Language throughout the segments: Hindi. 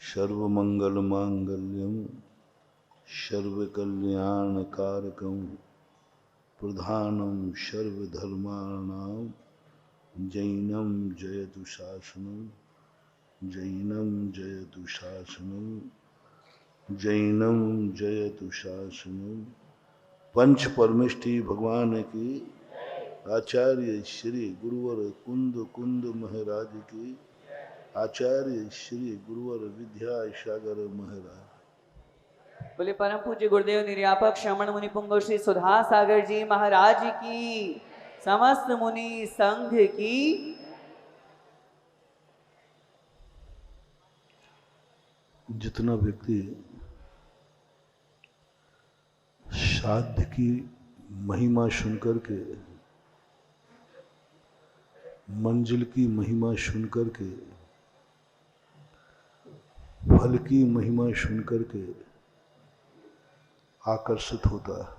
सर्वमंगलमांगल्यं सर्वकल्याणकारकं प्रधानं सर्वधर्माणां जैनं जयतु शासनं जैनं जयतु शासनं जैनं जयतु शासनं। पंच परमेष्ठी भगवान की, आचार्य श्री गुरुवर कुंद कुंद महाराज की, आचार्य श्री गुरुवर विद्या सागर महाराज। बोले परम पूज्य गुरुदेव निर्यापक श्रमण मुनि पुंगव श्री सुधा सागर जी महाराज की, समस्त मुनि संघ की। जितना व्यक्ति श्राद्ध की महिमा सुनकर के, मंजिल की महिमा सुनकर के, फल की महिमा सुनकर के आकर्षित होता है,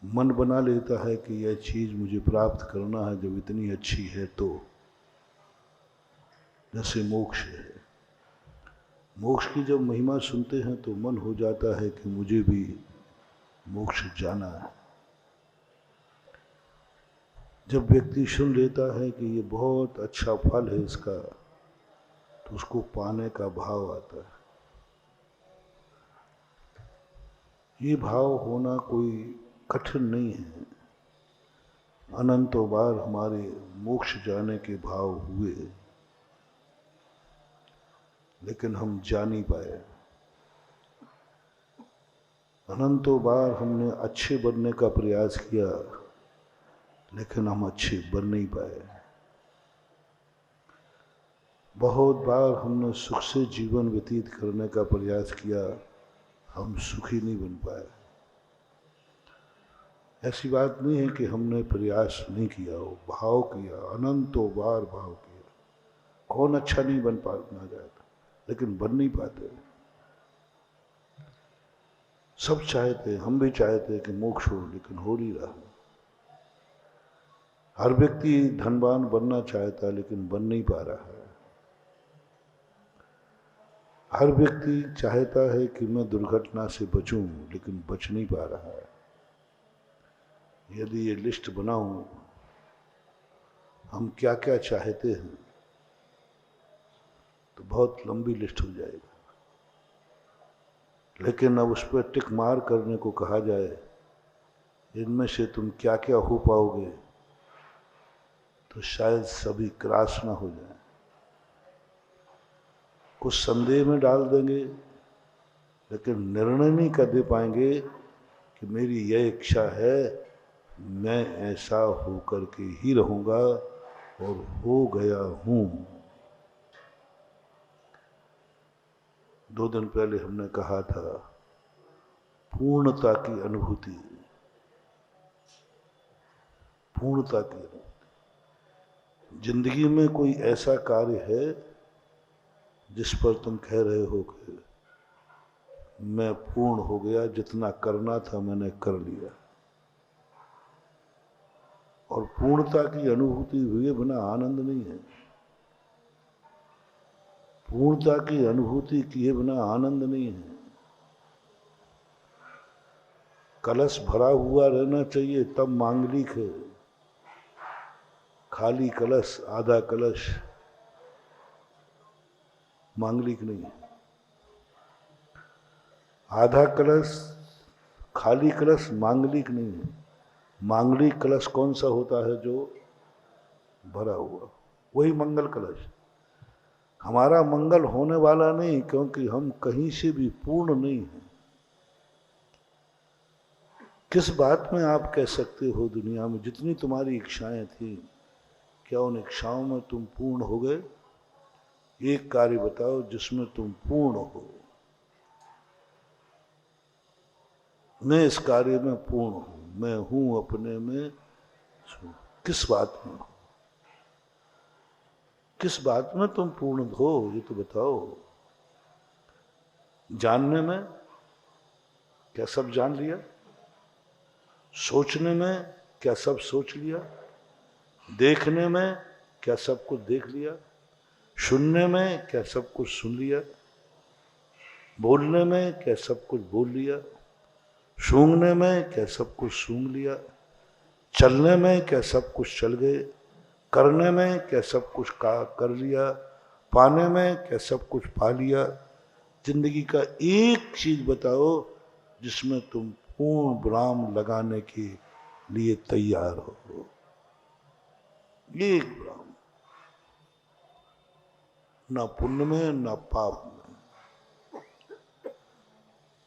मन बना लेता है कि यह चीज मुझे प्राप्त करना है जब इतनी अच्छी है तो। जैसे मोक्ष है, मोक्ष की जब महिमा सुनते हैं तो मन हो जाता है कि मुझे भी मोक्ष जाना है। जब व्यक्ति सुन लेता है कि ये बहुत अच्छा फल है इसका, तो उसको पाने का भाव आता है। ये भाव होना कोई कठिन नहीं है। अनंतों बार हमारे मोक्ष जाने के भाव हुए, लेकिन हम जा नहीं पाए। अनंतों बार हमने अच्छे बनने का प्रयास किया, लेकिन हम अच्छे बन नहीं पाए। बहुत बार हमने सुख से जीवन व्यतीत करने का प्रयास किया, हम सुखी नहीं बन पाए। ऐसी बात नहीं है कि हमने प्रयास नहीं किया हो, भाव किया, अनंतों बार भाव किया। कौन अच्छा नहीं बन पाना जाता, लेकिन बन नहीं पाते। सब चाहते, हम भी चाहते कि मोक्ष हो, लेकिन हो नहीं रहा। हर व्यक्ति धनवान बनना चाहता है, लेकिन बन नहीं पा रहा है। हर व्यक्ति चाहता है कि मैं दुर्घटना से बचूं, लेकिन बच नहीं पा रहा है। यदि ये लिस्ट बनाऊं, हम क्या क्या चाहते हैं, तो बहुत लंबी लिस्ट हो जाएगी। लेकिन अब उस पर टिक मार करने को कहा जाए, इनमें से तुम क्या क्या हो पाओगे, तो शायद सभी क्रॉस ना हो जाए। कुछ संदेह में डाल देंगे, लेकिन निर्णय नहीं कर दे पाएंगे कि मेरी यह इच्छा है, मैं ऐसा होकर के ही रहूंगा और हो गया हूं। 2 दिन पहले हमने कहा था, पूर्णता की अनुभूति, पूर्णता की अनुभूति। जिंदगी में कोई ऐसा कार्य है जिस पर तुम कह रहे हो कि मैं पूर्ण हो गया, जितना करना था मैंने कर लिया। और पूर्णता की अनुभूति हुए बिना आनंद नहीं है। पूर्णता की अनुभूति किए बिना आनंद नहीं है। कलश भरा हुआ रहना चाहिए, तब मांगलिक है। खाली कलश, आधा कलश मांगलिक नहीं है। आधा कलश, खाली कलश मांगलिक नहीं है। मांगलिक कलश कौन सा होता है? जो भरा हुआ, वही मंगल कलश। हमारा मंगल होने वाला नहीं, क्योंकि हम कहीं से भी पूर्ण नहीं हैं। किस बात में आप कह सकते हो दुनिया में जितनी तुम्हारी इच्छाएं थी, क्या उन इच्छाओं में तुम पूर्ण हो गए? एक कार्य बताओ जिसमें तुम पूर्ण हो। मैं इस कार्य में पूर्ण हूं, मैं हूं अपने में। किस बात में? किस बात में तुम पूर्ण हो, ये तो बताओ। जानने में क्या सब जान लिया? सोचने में क्या सब सोच लिया? देखने में क्या सब कुछ देख लिया? सुनने में क्या सब कुछ सुन लिया, बोलने में क्या सब कुछ बोल लिया, सूंघने में क्या सब कुछ सूंघ लिया, चलने में क्या सब कुछ चल गए, करने में क्या सब कुछ कर लिया, पाने में क्या सब कुछ पा लिया। जिंदगी का एक चीज बताओ जिसमें तुम पूर्ण विराम लगाने के लिए तैयार हो। एक विराम, ना पुण्य में ना पाप में।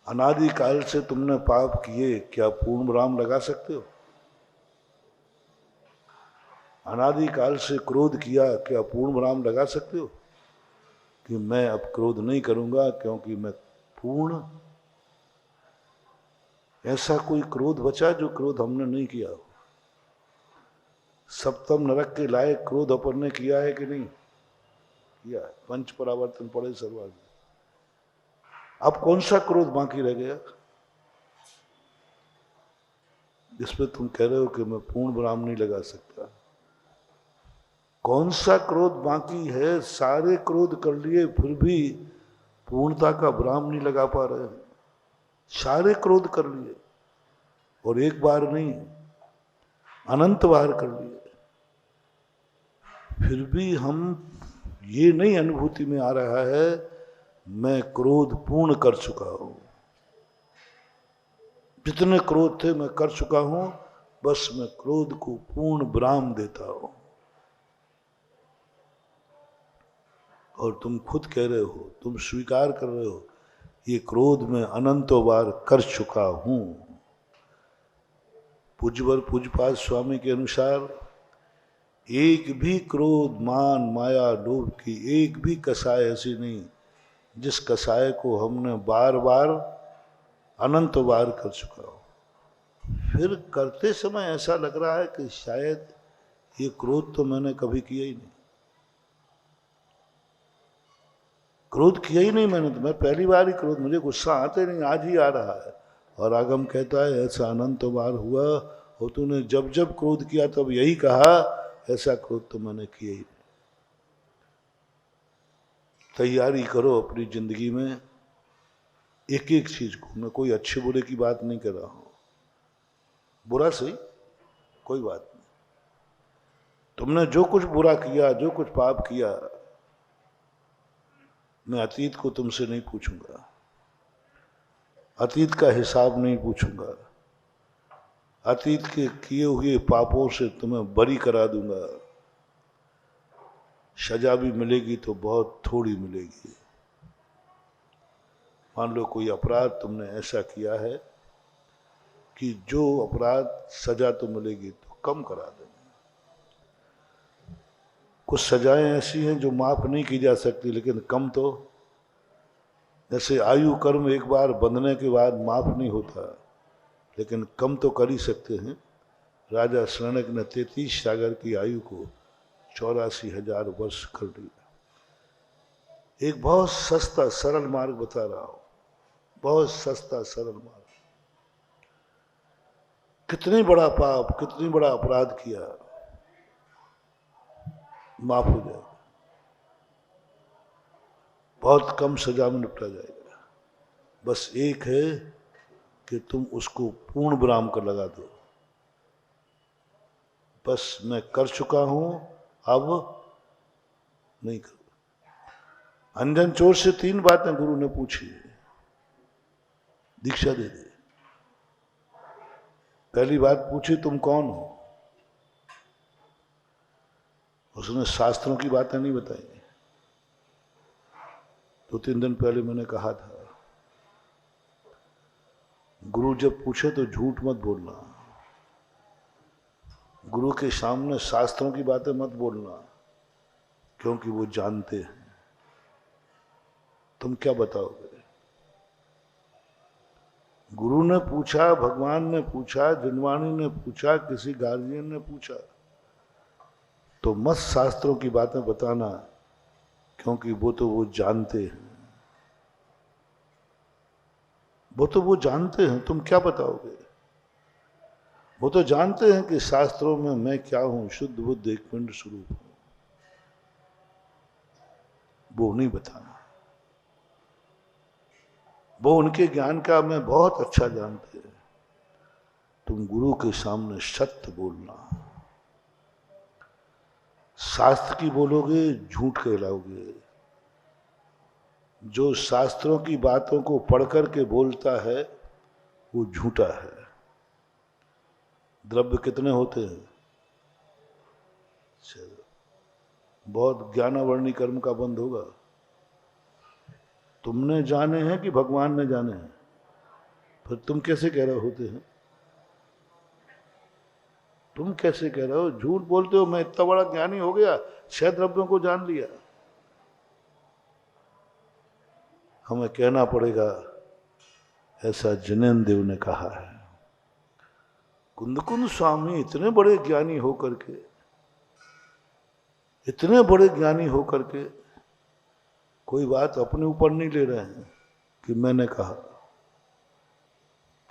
अनादिकाल से तुमने पाप किए, क्या पूर्ण विराम लगा सकते हो? अनादिकाल से क्रोध किया, क्या पूर्ण विराम लगा सकते हो कि मैं अब क्रोध नहीं करूंगा क्योंकि मैं पूर्ण? ऐसा कोई क्रोध बचा जो क्रोध हमने नहीं किया हो? सप्तम नरक के लायक क्रोध अपन ने किया है कि नहीं किया? पंच परावर्तन पड़े सर्वाग्र। अब कौन सा क्रोध बाकी रह गया जिसपे तुम कह रहे हो कि मैं पूर्ण विराम नहीं लगा सकता? कौन सा क्रोध बाकी है? सारे क्रोध कर लिए फिर भी पूर्णता का विराम नहीं लगा पा रहे हैं। सारे क्रोध कर लिए और एक बार नहीं, अनंत बार कर लिए, फिर भी हम ये नहीं अनुभूति में आ रहा है मैं क्रोध पूर्ण कर चुका हूं। जितने क्रोध थे मैं कर चुका हूं, बस मैं क्रोध को पूर्ण विराम देता हूं। और तुम खुद कह रहे हो, तुम स्वीकार कर रहे हो, ये क्रोध मैं अनंतों बार कर चुका हूं। पूज्यवर पूज्यपाद स्वामी के अनुसार एक भी क्रोध, मान, माया, लोभ की एक भी कसाय ऐसी नहीं जिस कसाय को हमने बार बार अनंत बार कर चुका हो। फिर करते समय ऐसा लग रहा है कि शायद ये क्रोध तो मैंने कभी किया ही नहीं, क्रोध किया ही नहीं मैंने, तो मैं पहली बार ही क्रोध, मुझे गुस्सा आते नहीं, आज ही आ रहा है। और आगम कहता है ऐसा अनंत बार हुआ और तूने जब जब क्रोध किया तब यही कहा ऐसा क्रोध तो मैंने किया ही नहीं। तैयारी करो अपनी जिंदगी में एक एक चीज को। मैं कोई अच्छे बुरे की बात नहीं कर रहा हूं, बुरा सही कोई बात नहीं। तुमने जो कुछ बुरा किया, जो कुछ पाप किया, मैं अतीत को तुमसे नहीं पूछूंगा, अतीत का हिसाब नहीं पूछूंगा, अतीत के किए हुए पापों से तुम्हें बरी करा दूंगा। सजा भी मिलेगी तो बहुत थोड़ी मिलेगी। मान लो कोई अपराध तुमने ऐसा किया है कि जो अपराध सजा तो मिलेगी तो कम करा देंगे। कुछ सजाएं ऐसी हैं जो माफ नहीं की जा सकती, लेकिन कम तो, जैसे आयु कर्म एक बार बंधने के बाद माफ नहीं होता, लेकिन कम तो कर ही सकते हैं। राजा शरणक ने 33 सागर की आयु को 84,000 वर्ष कर दिया। एक बहुत सस्ता सरल मार्ग बता रहा हूं, बहुत सस्ता सरल मार्ग। कितनी बड़ा पाप, कितनी बड़ा अपराध किया, माफ हो जाएगा, बहुत कम सजा में निपटा जाएगा। बस एक है कि तुम उसको पूर्ण विराम कर लगा दो। बस मैं कर चुका हूं, अब नहीं करूं। अंजन चोर से 3 बातें गुरु ने पूछी, दीक्षा दे दी। पहली बात पूछी तुम कौन हो? उसने शास्त्रों की बातें नहीं बताई। 2-3 दिन पहले मैंने कहा था, गुरु जब पूछे तो झूठ मत बोलना, गुरु के सामने शास्त्रों की बातें मत बोलना, क्योंकि वो जानते हैं। तुम क्या बताओगे? गुरु ने पूछा, भगवान ने पूछा, जिनवाणी ने पूछा, किसी गार्जियन ने पूछा, तो मत शास्त्रों की बातें बताना, क्योंकि वो तो वो जानते हैं, वो तो वो जानते हैं। तुम क्या बताओगे? वो तो जानते हैं कि शास्त्रों में मैं क्या हूं, शुद्ध बुद्ध एक पिंड स्वरूप हूं। वो नहीं बताना। वो उनके ज्ञान का मैं बहुत अच्छा जानते हैं। तुम गुरु के सामने सत्य बोलना। शास्त्र की बोलोगे झूठ कहलाओगे। जो शास्त्रों की बातों को पढ़ करके बोलता है वो झूठा है। द्रव्य कितने होते हैं? बहुत ज्ञानावर्णी कर्म का बंध होगा। तुमने जाने हैं कि भगवान ने जाने हैं? फिर तुम कैसे कह रहे होते हैं? तुम कैसे कह रहे हो? झूठ बोलते हो मैं इतना बड़ा ज्ञानी हो गया, 6 द्रव्यों को जान लिया। हमें कहना पड़ेगा ऐसा जिनेन्द्र देव ने कहा है। कुंदकुंद स्वामी इतने बड़े ज्ञानी होकर के, इतने बड़े ज्ञानी होकर के कोई बात अपने ऊपर नहीं ले रहे हैं कि मैंने कहा।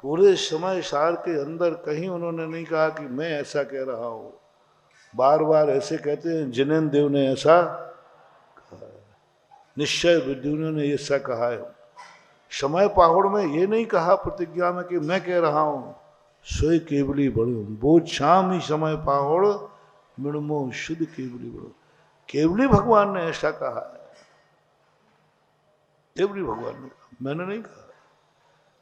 पूरे समय सार के अंदर कहीं उन्होंने नहीं कहा कि मैं ऐसा कह रहा हूं। बार बार ऐसे कहते हैं जिनेन्द्र देव ने ऐसा कहा है, निश्चय विद्युनों ने ऐसा कहा है। समय पहाड़ में ये नहीं कहा प्रतिज्ञा में कि मैं कह रहा हूं सोई केवली बड़ो बोझ शाम ही समय पहाड़ मिणमो शुद्ध केवली बड़ो। केवली भगवान ने ऐसा कहा है। केवली भगवान ने कहा, मैंने नहीं कहा।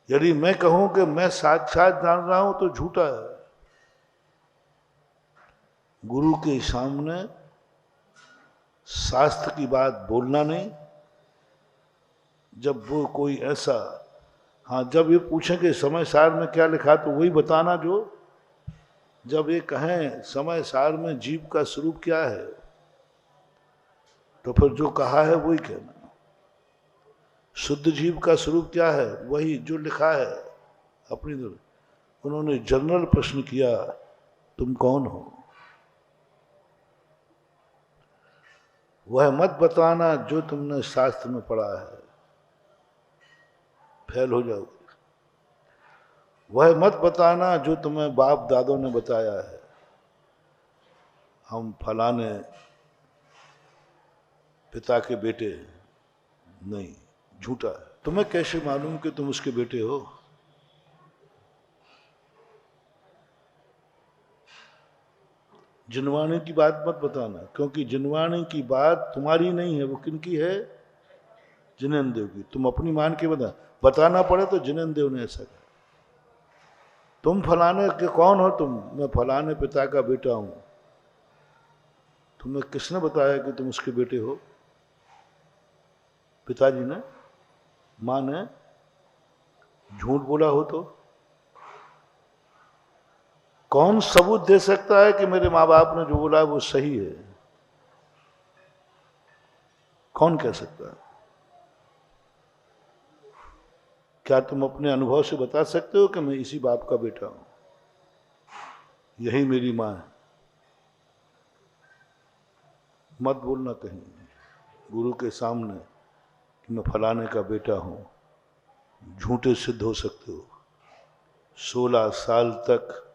यदि मैं कहूं कि मैं साक्षात जान रहा हूं तो झूठा है। गुरु के सामने शास्त्र की बात बोलना नहीं। जब वो कोई ऐसा, हाँ, जब ये पूछें कि समय सार में क्या लिखा तो वही बताना जो, जब ये कहें समय सार में जीव का स्वरूप क्या है तो फिर जो कहा है वही कहना। शुद्ध जीव का स्वरूप क्या है वही जो लिखा है अपनी तरफ। उन्होंने जनरल प्रश्न किया तुम कौन हो? वह मत बताना जो तुमने शास्त्र में पढ़ा है, फेल हो जाओगे। वह मत बताना जो तुम्हें बाप दादों ने बताया है, हम फलाने पिता के बेटे हैं, नहीं, झूठा है। तुम्हें कैसे मालूम कि तुम उसके बेटे हो? जिनवाणी की बात मत बताना, क्योंकि जिनवाणी की बात तुम्हारी नहीं है, वो किनकी है? जिनेन्द्र देव की। तुम अपनी मान के बताना पड़े तो जिनेन्द्र देव ने ऐसा कहा। तुम फलाने के कौन हो? तुम, मैं फलाने पिता का बेटा हूं। तुम्हें किसने बताया कि तुम उसके बेटे हो? पिताजी ने? मां ने? झूठ बोला हो तो? कौन सबूत दे सकता है कि मेरे माँ बाप ने जो बोला वो सही है? कौन कह सकता है? क्या तुम अपने अनुभव से बता सकते हो कि मैं इसी बाप का बेटा हूं, यही मेरी मां है? मत बोलना कहीं गुरु के सामने कि मैं फलाने का बेटा हूं। झूठे सिद्ध हो सकते हो। 16 साल तक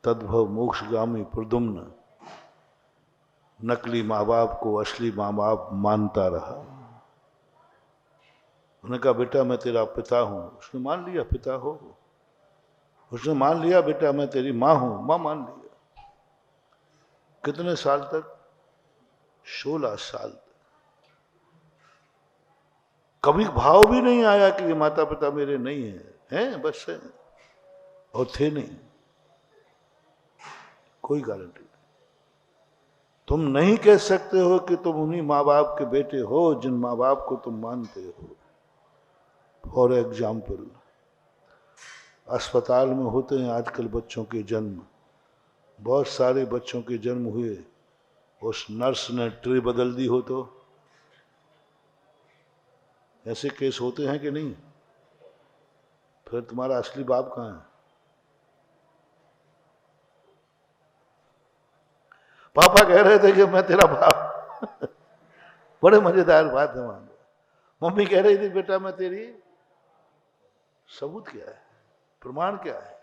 तद्भव मोक्षगामी प्रद्युम्न नकली माँ बाप को असली माँ बाप मानता रहा। उन्होंने कहा बेटा मैं तेरा पिता हूं। उसने मान लिया पिता हो। उसने मान लिया बेटा मैं तेरी माँ हूं। माँ मान लिया। कितने साल तक? 16 साल तक। कभी भाव भी नहीं आया कि ये माता पिता मेरे नहीं हैं, बस है और थे नहीं। कोई गारंटी नहीं। तुम नहीं कह सकते हो कि तुम उन्हीं माँ बाप के बेटे हो जिन माँ बाप को तुम मानते हो। फॉर एग्जाम्पल, अस्पताल में होते हैं आजकल बच्चों के जन्म। बहुत सारे बच्चों के जन्म हुए, उस नर्स ने ट्रे बदल दी हो तो? ऐसे केस होते हैं कि नहीं? फिर तुम्हारा असली बाप कहाँ है? पापा कह रहे थे कि मैं तेरा बाप बड़े मजेदार बात है। मान लो मम्मी कह रही थी बेटा मैं तेरी। सबूत क्या है? प्रमाण क्या है?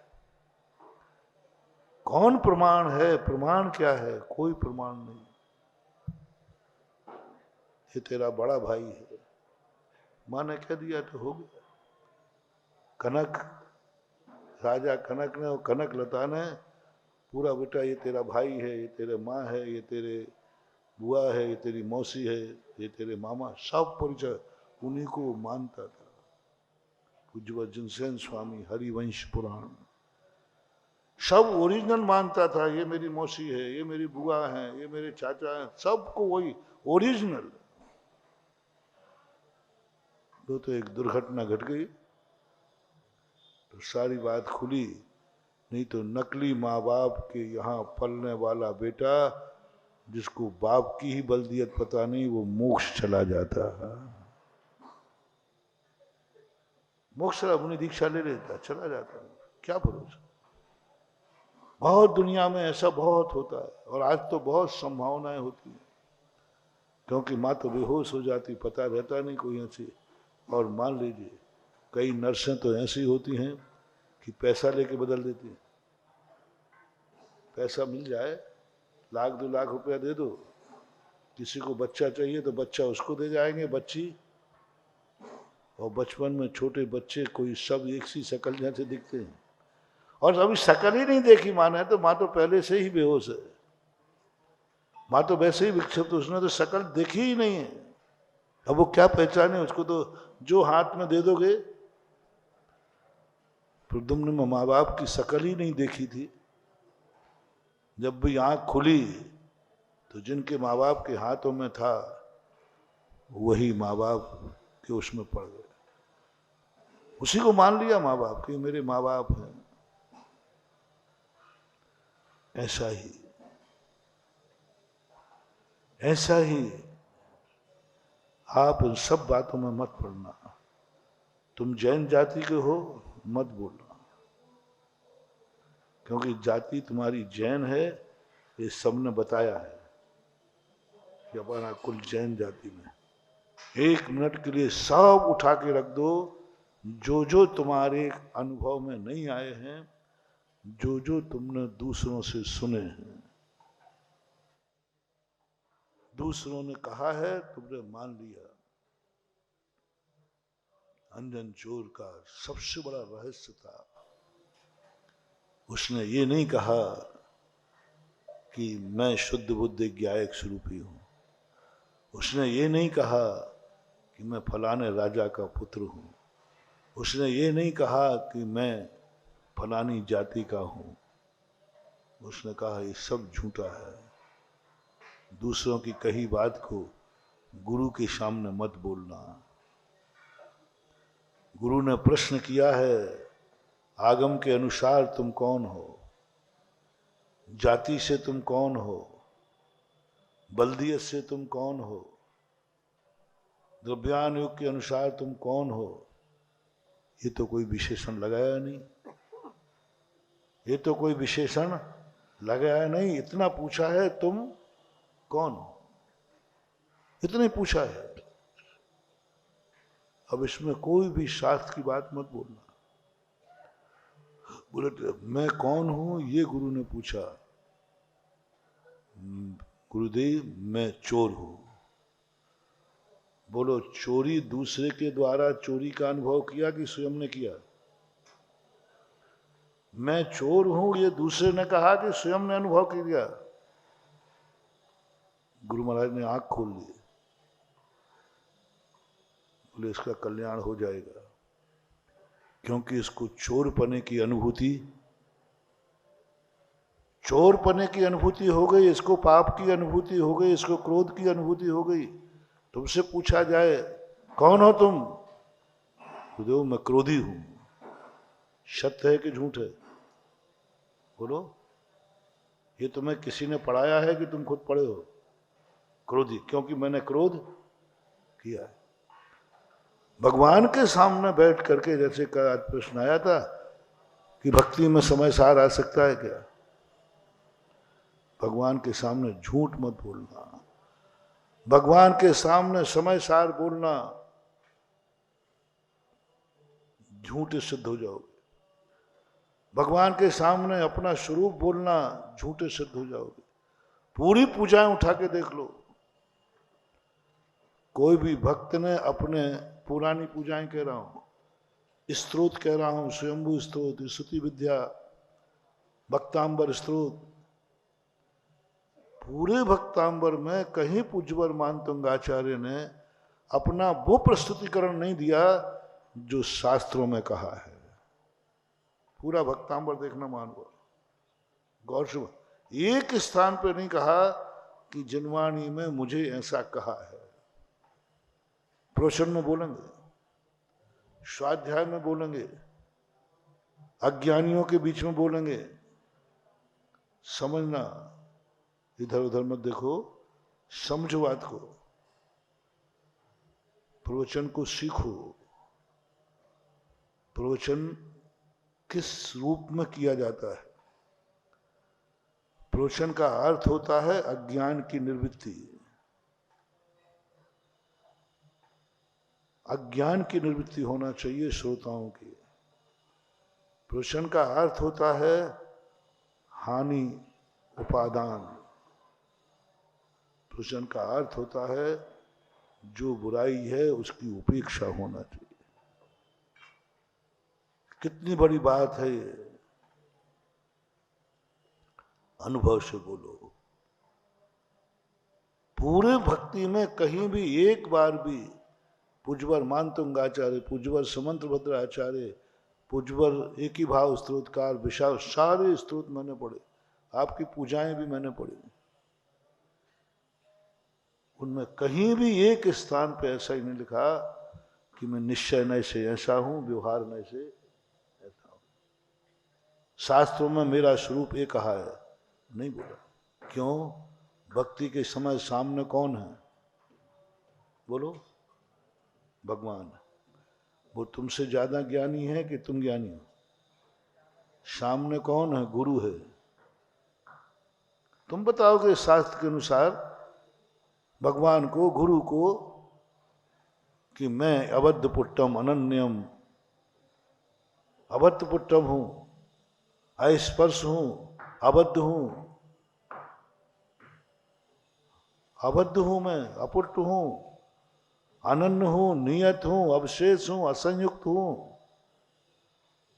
कौन प्रमाण है? प्रमाण क्या है? कोई प्रमाण नहीं। ये तेरा बड़ा भाई है। माँ ने कह दिया तो हो गया। कनक, राजा कनक ने और कनक लता ने पूरा, बेटा ये तेरा भाई है, ये तेरे माँ है, ये तेरे बुआ है, ये तेरी मौसी है, ये तेरे मामा, सब परिचय उन्हीं को मानता था। पूज्य जिनसेन स्वामी हरिवंश पुराण सब ओरिजिनल मानता था। ये मेरी मौसी है, ये मेरी बुआ है, ये मेरे चाचा हैं, सबको वही ओरिजिनल। तो एक दुर्घटना घट गई तो सारी बात खुली। नहीं तो नकली माँ बाप के यहाँ पलने वाला बेटा, जिसको बाप की ही बल्दियत पता नहीं, वो मोक्ष चला जाता है। मोक्ष अपनी दीक्षा ले लेता, चला जाता है, क्या भरोसा। बहुत दुनिया में ऐसा बहुत होता है, और आज तो बहुत संभावनाएं होती हैं, क्योंकि माँ तो बेहोश हो जाती, पता रहता नहीं कोई ऐसी। और मान लीजिए कई नर्सें तो ऐसी होती हैं कि पैसा लेके बदल देती हैं। पैसा मिल जाए, 1-2 लाख रुपया दे दो, किसी को बच्चा चाहिए तो बच्चा उसको दे जाएंगे, बच्ची। और बचपन में छोटे बच्चे कोई सब एक सी शक्ल जैसे दिखते हैं, और अभी शक्ल ही नहीं देखी माँ ने, तो माँ तो पहले से ही बेहोश है। माँ तो वैसे ही विक्षिप्त, उसने तो शक्ल देखी ही नहीं है। अब वो क्या पहचाने उसको, तो जो हाथ में दे दोगे। प्रद्युम्न ने माँ बाप की शक्ल ही नहीं देखी थी। जब भी आंख खुली तो जिनके माँ बाप के हाथों में था वही माँ बाप के उसमें पड़ गए, उसी को मान लिया माँ बाप के, मेरे माँ बाप हैं। ऐसा ही आप इन सब बातों में मत पड़ना। तुम जैन जाति के हो मत बोलना, क्योंकि जाति तुम्हारी जैन है, ये सबने बताया है कि हमारा कुल जैन जाति में। 1 मिनट के लिए सब उठा के रख दो, जो जो तुम्हारे अनुभव में नहीं आए हैं, जो जो तुमने दूसरों से सुने हैं, दूसरों ने कहा है तुमने मान लिया। अंजन चोर का सबसे बड़ा रहस्य था, उसने ये नहीं कहा कि मैं शुद्ध बुद्ध ज्ञायक स्वरूपी हूं। उसने ये नहीं कहा कि मैं फलाने राजा का पुत्र हूं। उसने ये नहीं कहा कि मैं फलानी जाति का हूं। उसने कहा ये सब झूठा है। दूसरों की कही बात को गुरु के सामने मत बोलना। गुरु ने प्रश्न किया है, आगम के अनुसार तुम कौन हो, जाति से तुम कौन हो, बल्दियत से तुम कौन हो, द्रव्यान युग के अनुसार तुम कौन हो। ये तो कोई विशेषण लगाया नहीं, ये तो कोई विशेषण लगाया नहीं। इतना पूछा है तुम कौन हो, इतना ही पूछा है। अब इसमें कोई भी शास्त्र की बात मत बोलना। बोले मैं कौन हूं, ये गुरु ने पूछा। गुरुदेव मैं चोर हूं। बोलो चोरी दूसरे के द्वारा चोरी का अनुभव किया कि स्वयं ने किया? मैं चोर हूं ये दूसरे ने कहा कि स्वयं ने अनुभव किया? गुरु महाराज ने आंख खोल ली, बोले इसका कल्याण हो जाएगा, क्योंकि इसको चोर पने की अनुभूति, चोर पने की अनुभूति हो गई, इसको पाप की अनुभूति हो गई, इसको क्रोध की अनुभूति हो गई। तुमसे पूछा जाए कौन हो तुम, गुरुदेव मैं क्रोधी हूं। सत्य है कि झूठ है? बोलो। ये तुम्हें किसी ने पढ़ाया है कि तुम खुद पढ़े हो? क्रोधी, क्योंकि मैंने क्रोध किया है। भगवान के सामने बैठ करके, जैसे का आज प्रश्न आया था कि भक्ति में समय सार आ सकता है क्या, भगवान के सामने झूठ मत बोलना। भगवान के सामने समय सार बोलना झूठे सिद्ध हो जाओगे। भगवान के सामने अपना स्वरूप बोलना झूठे सिद्ध हो जाओगे। पूरी पूजाएं उठा के देख लो, कोई भी भक्त ने अपने पुरानी पूजाएं कह रहा हूं, स्तोत्र कह रहा हूं, स्वयंभू स्तोत्र, स्तुति विद्या, भक्तांबर स्तोत्र, पूरे भक्तांबर में कहीं पूज्यवर मानतुंग आचार्य ने अपना वो प्रस्तुतिकरण नहीं दिया जो शास्त्रों में कहा है। पूरा भक्तांबर देखना मानव गौर से, एक स्थान पर नहीं कहा कि जिनवाणी में मुझे ऐसा कहा है। प्रवचन में बोलेंगे, स्वाध्याय में बोलेंगे, अज्ञानियों के बीच में बोलेंगे। समझना, इधर उधर मत देखो, समझो बात को, प्रवचन को सीखो। प्रवचन किस रूप में किया जाता है? प्रवचन का अर्थ होता है अज्ञान की निवृत्ति। अज्ञान की निवृत्ति होना चाहिए श्रोताओं की। प्रवचन का अर्थ होता है हानि उपादान। प्रवचन का अर्थ होता है जो बुराई है उसकी उपेक्षा होना चाहिए। कितनी बड़ी बात है ये, अनुभव से बोलो। पूरे भक्ति में कहीं भी एक बार भी पूज्यवर मानतुंग आचार्य, पूज्यवर सुमंत्रभद्र आचार्य, पूज्यवर एक ही भाव स्तोत्रकार, विशाल, सारे स्तोत्र मैंने पढ़े, आपकी पूजाएं भी मैंने पढ़ी। उनमें कहीं भी एक स्थान पे ऐसा ही नहीं लिखा कि मैं निश्चय नय से ऐसा हूं, व्यवहार नय से ऐसा हूं। शास्त्रों में मेरा स्वरूप एक कहा है, नहीं बोला। क्यों? भक्ति के समय सामने कौन है? बोलो, भगवान। वो तुमसे ज्यादा ज्ञानी है कि तुम ज्ञानी हो? सामने कौन है? गुरु है। तुम बताओगे शास्त्र के अनुसार भगवान को, गुरु को, कि मैं अबद्ध पुट्टम अनन्यम, अबद्ध पुट्टम हूं, अस्पर्श हूं, अबद्ध हूं, अबद्ध हूं, मैं अपुट्ट हूं, अनन्य हूं, नियत हूं, अवशेष हूं, असंयुक्त हूं।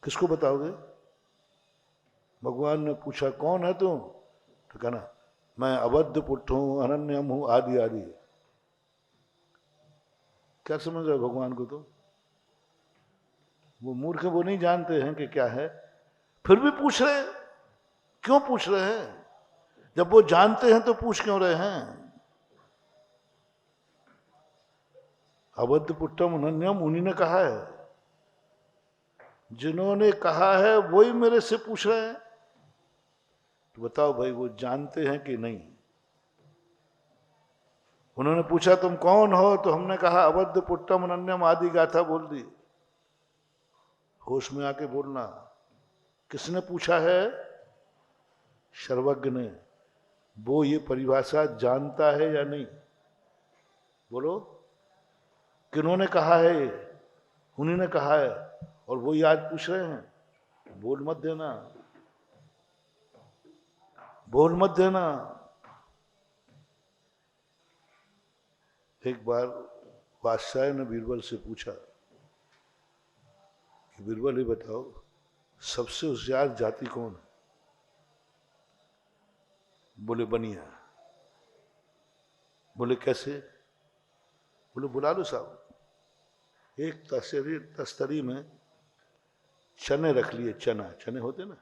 किसको बताओगे? भगवान ने पूछा कौन है तुम? तो कहना मैं अबद्ध पुट्ट हूं, अनन्यम हूं, आदि आदि। क्या समझ रहे हो भगवान को? तो वो मूर्ख, वो नहीं जानते हैं कि क्या है, फिर भी पूछ रहे। क्यों पूछ रहे हैं? जब वो जानते हैं तो पूछ क्यों रहे हैं? अबद्ध पुट्टम अनन्यम उन्हीं ने कहा है। जिन्होंने कहा है वही मेरे से पूछ रहे हैं। तो बताओ भाई, वो जानते हैं कि नहीं? उन्होंने पूछा तुम कौन हो, तो हमने कहा अबद्ध पुट्टम अनन्यम, आदि गाथा बोल दी। होश में आके बोलना। किसने पूछा है? सर्वज्ञ ने। वो ये परिभाषा जानता है या नहीं? बोलो, किन्होंने कहा है? उन्हीं ने कहा है, और वो आज पूछ रहे हैं। बोल मत देना, बोल मत देना। एक बार बादशाह ने बीरबल से पूछा कि बीरबल ये बताओ सबसे होशियार जाति कौन है? बोले बनिया। बोले कैसे? बोले बुला लो साहब। एक तस्तरी में चने रख लिए, चना, चने होते ना।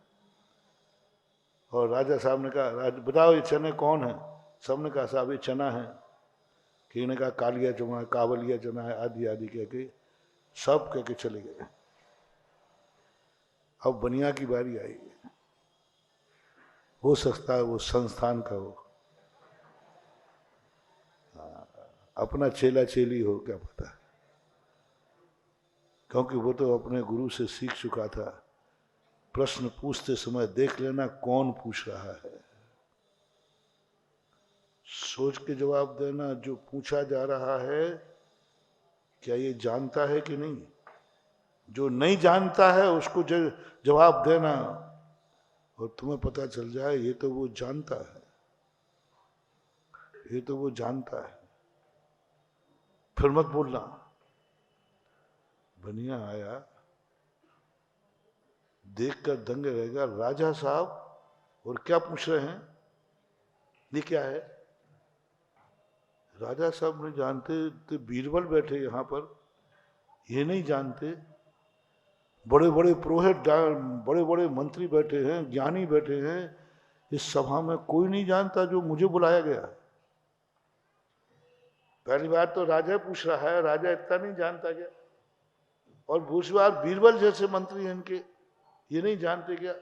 और राजा साहब ने कहा बताओ ये चने कौन है? सबने कहा साहब ये चना है। किसी ने कहा कालिया चना है, कावलिया चना है, आदि आदि कह के सब कह के चले गए। अब बनिया की बारी आई। हो सकता है वो संस्थान का हो, अपना चेला चेली हो, क्या पता। क्योंकि वो तो अपने गुरु से सीख चुका था। प्रश्न पूछते समय देख लेना कौन पूछ रहा है, सोच के जवाब देना। जो पूछा जा रहा है क्या ये जानता है कि नहीं? जो नहीं जानता है उसको जवाब देना, और तुम्हें पता चल जाए ये तो वो जानता है, ये तो वो जानता है। फिर मत बोलना। बनिया आया, देखकर दंग रह गया, राजा साहब और क्या पूछ रहे हैं, ये क्या है? राजा साहब नहीं जानते तो बीरबल बैठे यहाँ पर, ये नहीं जानते, बड़े बड़े पुरोहित, बड़े बड़े मंत्री बैठे हैं, ज्ञानी बैठे हैं, इस सभा में कोई नहीं जानता जो मुझे बुलाया गया है। पहली बात तो राजा पूछ रहा है, राजा इतना नहीं जानता क्या? और दूसरी बात बीरबल जैसे मंत्री हैं इनके, ये नहीं जानते क्या?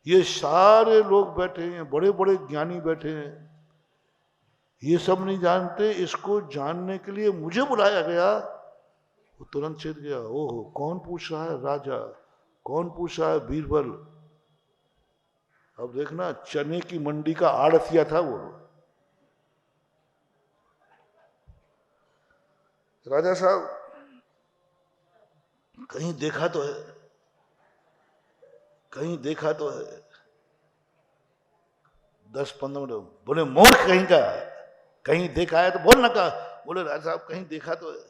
ये सारे लोग बैठे हैं, बड़े बड़े ज्ञानी बैठे हैं, ये सब नहीं जानते, इसको जानने के लिए मुझे बुलाया गया। वो तुरंत चेत गया, ओहो कौन पूछ रहा है? राजा। कौन पूछ रहा है? बीरबल। अब देखना, चने की मंडी का आड़तिया था वो। राजा साहब कहीं देखा तो है, कहीं देखा तो है। 10-15 मिनट बोले, मूर्ख कहीं का, कहीं देखा है तो बोल ना का। बोले राजा साहब कहीं देखा तो है।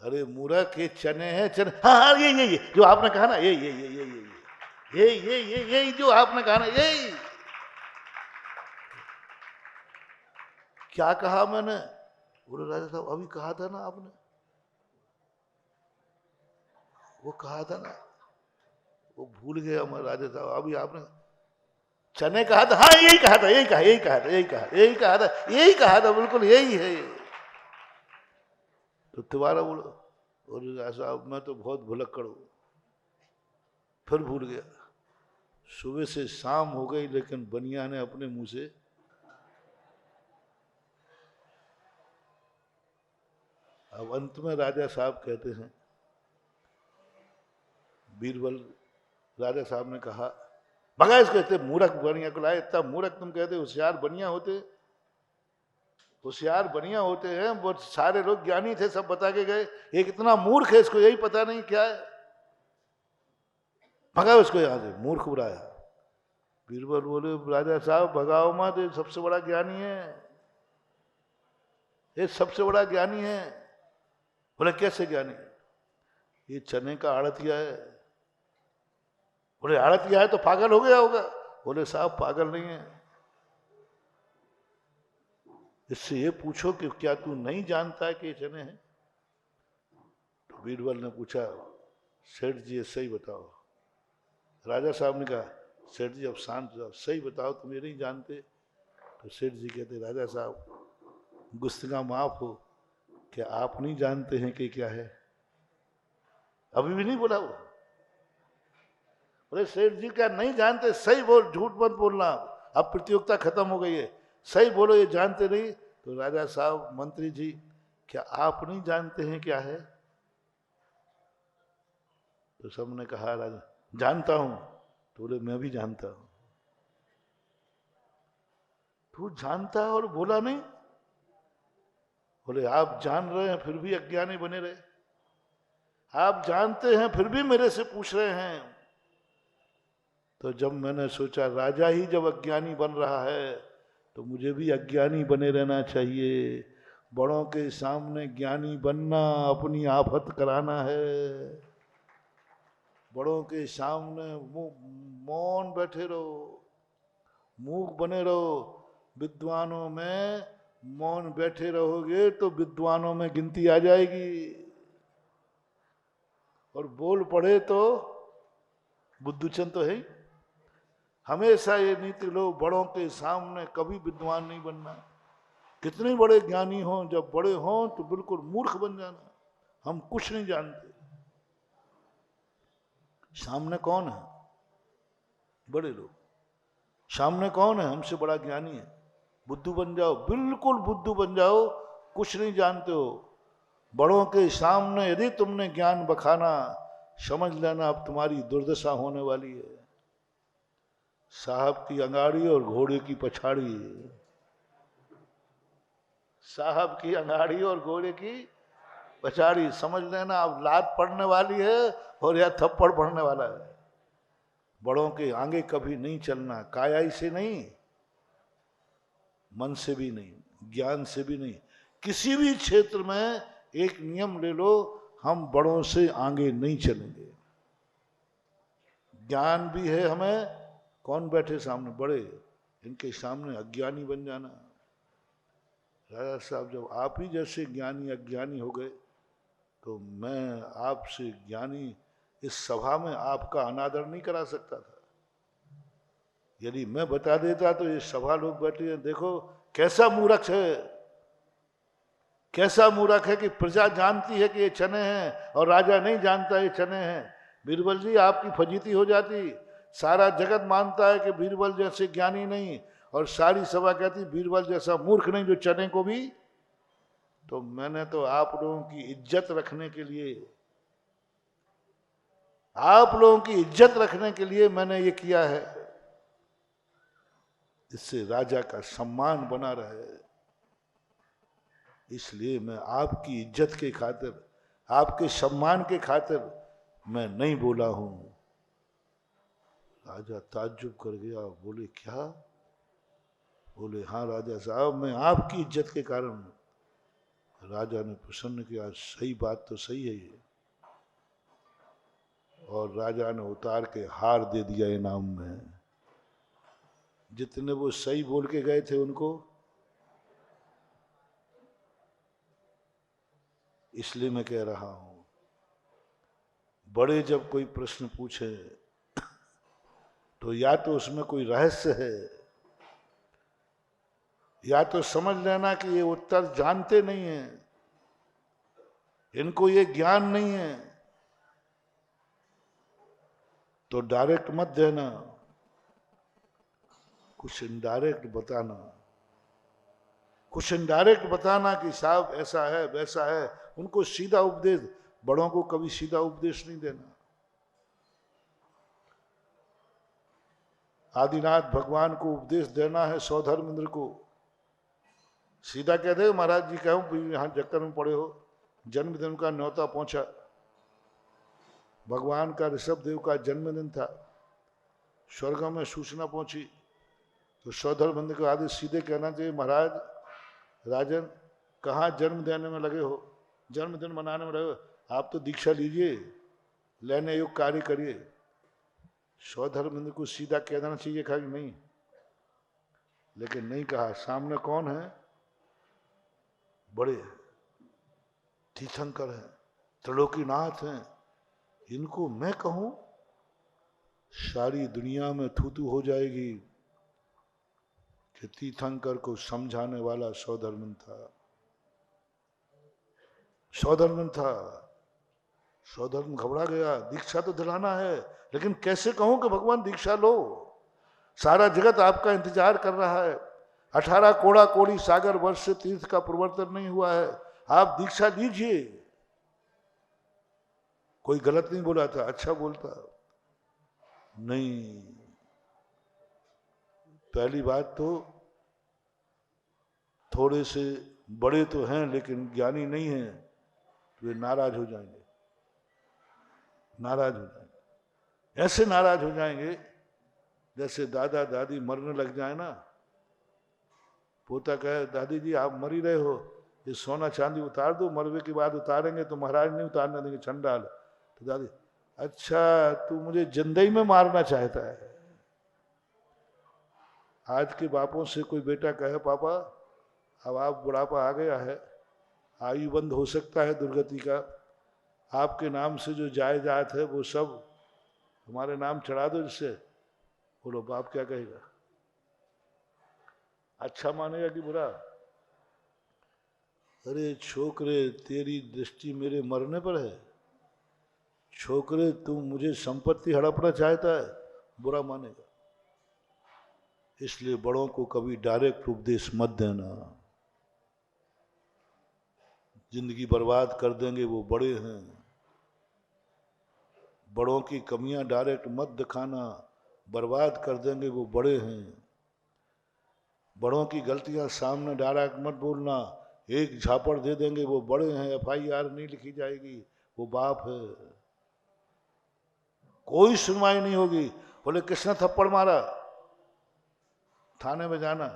अरे मूर्ख, ये चने हैं, चने। हाँ हाँ, ये जो आपने कहा ना, ये जो आपने कहा ना, ये क्या कहा मैंने? बोले राजा साहब अभी कहा था ना आपने, वो कहा था ना, वो भूल गया हमारे राजा साहब। अभी आपने चने कहा था, हाँ यही कहा था, यही कहा था, बिल्कुल यही है। तो तुम्हारा बोलो, बोले राजा साहब मैं तो बहुत भुलक्कड़ हूं, फिर भूल गया। सुबह से शाम हो गई, लेकिन बनिया ने अपने मुंह से अब अंत में राजा साहब कहते हैं, बीरबल, राजा साहब ने कहा, भगा इसको, कहते मूर्ख बनिया को लाए, इतना मूर्ख तुम कहते, होशियार बनिया होते, होशियार बनिया होते हैं, वो सारे लोग ज्ञानी थे, सब बता के गए, एक इतना मूर्ख है, इसको यही पता नहीं क्या है, भगाओ इसको यहां से, मूर्ख बुलाया। बीरबल बोले राजा साहब भगाओ मत, ये सबसे बड़ा ज्ञानी है, ये सबसे बड़ा ज्ञानी है। बोले कैसे ज्ञानी? ये चने का आड़तिया है। बोले आड़तिया है तो पागल हो गया होगा। बोले साहब पागल नहीं है, इससे ये पूछो कि क्या तू नहीं जानता है कि ये चने हैं? तो बीरबल ने पूछा, सेठ जी ये सही बताओ। राजा साहब ने कहा, सेठ जी अब शांत जाओ, सही बताओ, तुम ये नहीं जानते। तो सेठ जी कहते, राजा साहब गुस्सा माफ हो, क्या आप नहीं जानते हैं कि क्या है? अभी भी नहीं बोला वो। बोले सेठ जी क्या नहीं जानते? सही बोल, झूठ मत बोलना, अब प्रतियोगिता खत्म हो गई है, सही बोलो ये जानते नहीं। तो राजा साहब, मंत्री जी क्या आप नहीं जानते हैं क्या है? तो सबने कहा राजा जानता हूं। तो बोले मैं भी जानता हूं। तू जानता है और बोला नहीं? बोले आप जान रहे हैं फिर भी अज्ञानी बने रहे, आप जानते हैं फिर भी मेरे से पूछ रहे हैं। तो जब मैंने सोचा राजा ही जब अज्ञानी बन रहा है तो मुझे भी अज्ञानी बने रहना चाहिए। बड़ों के सामने ज्ञानी बनना अपनी आफत कराना है। बड़ों के सामने मौन बैठे रहो, मूक बने रहो। विद्वानों में मौन बैठे रहोगे तो विद्वानों में गिनती आ जाएगी, और बोल पड़े तो बुद्धूचंद तो है ही। हमेशा ये नीति लो, बड़ों के सामने कभी विद्वान नहीं बनना। कितने बड़े ज्ञानी हों, जब बड़े हों तो बिल्कुल मूर्ख बन जाना, हम कुछ नहीं जानते। सामने कौन है? बड़े लोग। सामने कौन है? हमसे बड़ा ज्ञानी है। बुद्धू बन जाओ, बिल्कुल बुद्धू बन जाओ, कुछ नहीं जानते हो। बड़ों के सामने यदि तुमने ज्ञान बखाना, समझ लेना अब तुम्हारी दुर्दशा होने वाली है। साहब की अंगाड़ी और घोड़े की पछाड़ी, साहब की अंगाड़ी और घोड़े की पछाड़ी, समझ लेना अब लात पड़ने वाली है और या थप्पड़ पड़ने वाला है। बड़ों के आगे कभी नहीं चलना, कायाई से नहीं, मन से भी नहीं, ज्ञान से भी नहीं, किसी भी क्षेत्र में एक नियम ले लो, हम बड़ों से आगे नहीं चलेंगे। ज्ञान भी है हमें, कौन बैठे सामने? बड़े, इनके सामने अज्ञानी बन जाना। राजा साहब, जब आप ही जैसे ज्ञानी अज्ञानी हो गए तो मैं आपसे ज्ञानी इस सभा में आपका अनादर नहीं करा सकता था। यदि मैं बता देता तो ये सभा लोग बैठे हैं, देखो कैसा मूर्ख है, कैसा मूर्ख है कि प्रजा जानती है कि ये चने हैं और राजा नहीं जानता ये चने हैं। बीरबल जी, आपकी फजीती हो जाती। सारा जगत मानता है कि बीरबल जैसे ज्ञानी नहीं, और सारी सभा कहती बीरबल जैसा मूर्ख नहीं जो चने को भी। तो मैंने तो आप लोगों की इज्जत रखने के लिए, आप लोगों की इज्जत रखने के लिए मैंने ये किया है, इससे राजा का सम्मान बना रहे। इसलिए मैं आपकी इज्जत के खातिर, आपके सम्मान के खातिर मैं नहीं बोला हूं। राजा ताज्जुब कर गया, बोले क्या? बोले हाँ राजा साहब, मैं आपकी इज्जत के कारण। राजा ने प्रसन्न किया, सही बात तो सही है ये। और राजा ने उतार के हार दे दिया इनाम में। जितने वो सही बोल के गए थे उनको। इसलिए मैं कह रहा हूं, बड़े जब कोई प्रश्न पूछे तो या तो उसमें कोई रहस्य है, या तो समझ लेना कि ये उत्तर जानते नहीं हैं, इनको ये ज्ञान नहीं है। तो डायरेक्ट मत देना, कुछ इनडायरेक्ट बताना, कुछ इनडायरेक्ट बताना कि साहब ऐसा है वैसा है। उनको सीधा उपदेश, बड़ों को कभी सीधा उपदेश नहीं देना। आदिनाथ भगवान को उपदेश देना है सौधर्मेंद्र को, सीधा कह दे महाराज जी कहूं यहां चक्कर में पड़े हो। जन्मदिन का न्योता पहुंचा, भगवान का ऋषभदेव का जन्मदिन था, स्वर्ग में सूचना पहुंची तो सौधर्मेंद्र को आदेश सीधे कहना चाहिए, महाराज राजन कहाँ जन्म देने में लगे हो, जन्मदिन मनाने में लगे हो, आप तो दीक्षा लीजिए, लेने योग कार्य करिए। सौधर्मेंद्र को सीधा कह देना चाहिए था कि नहीं, लेकिन नहीं कहा। सामने कौन है? बड़े तीर्थंकर हैं, त्रिलोकीनाथ हैं, इनको मैं कहूं सारी दुनिया में थू हो जाएगी कि तीर्थंकर को समझाने वाला सौधर्मेंद्र था। सौधर्मेंद्र था, सौधर्मेंद्र घबरा गया। दीक्षा तो दिलाना है, लेकिन कैसे कहूं कि भगवान दीक्षा लो, सारा जगत आपका इंतजार कर रहा है। 18 कोड़ा कोड़ी सागर वर्ष से तीर्थ का प्रवर्तन नहीं हुआ है, आप दीक्षा लीजिए। कोई गलत नहीं बोला था, अच्छा बोलता नहीं। पहली बात तो थोड़े से बड़े तो हैं लेकिन ज्ञानी नहीं हैं, तो वे नाराज हो जाएंगे, नाराज हो जाएंगे। ऐसे नाराज हो जाएंगे जैसे दादा दादी मरने लग जाए ना, पोता कहे दादी जी आप मर ही रहे हो, ये सोना चांदी उतार दो, मरवे के बाद उतारेंगे तो महाराज नहीं उतारने देंगे, छंडाल। तो दादी अच्छा तू मुझे जिंदगी में मारना चाहता है। आज के बापों से कोई बेटा कहे पापा अब आप बुढ़ापा आ गया है, आयु बंद हो सकता है दुर्गति का, आपके नाम से जो जायदाद है वो सब हमारे नाम चढ़ा दो, जिससे बोलो बाप क्या कहेगा? अच्छा मानेगा कि बुरा? अरे छोकरे तेरी दृष्टि मेरे मरने पर है, छोकरे तू मुझे संपत्ति हड़पना चाहता है, बुरा मानेगा। इसलिए बड़ों को कभी डायरेक्ट उपदेश मत देना, जिंदगी बर्बाद कर देंगे, वो बड़े हैं। बड़ों की कमियां डायरेक्ट मत दिखाना, बर्बाद कर देंगे, वो बड़े हैं। बड़ों की गलतियां सामने डायरेक्ट मत बोलना, एक झापड़ दे देंगे, वो बड़े हैं, FIR नहीं लिखी जाएगी, वो बाप है, कोई सुनवाई नहीं होगी। बोले किसने थप्पड़ मारा? थाने में जाना,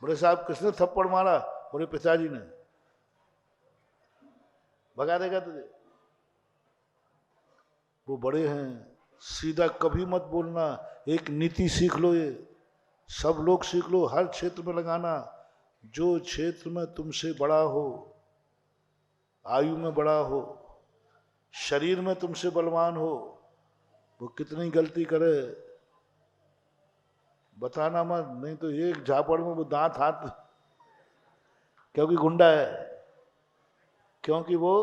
बोले साहब किसने थप्पड़ मारा? बोले पिताजी ने। भगा देगा तुझे। वो बड़े हैं, सीधा कभी मत बोलना। एक नीति सीख लो, ये सब लोग सीख लो, हर क्षेत्र में लगाना। जो क्षेत्र में तुमसे बड़ा हो, आयु में बड़ा हो, शरीर में तुमसे बलवान हो, वो कितनी गलती करे बताना मत, नहीं तो एक झापड़ में वो दांत हाथ, क्योंकि गुंडा है, क्योंकि वो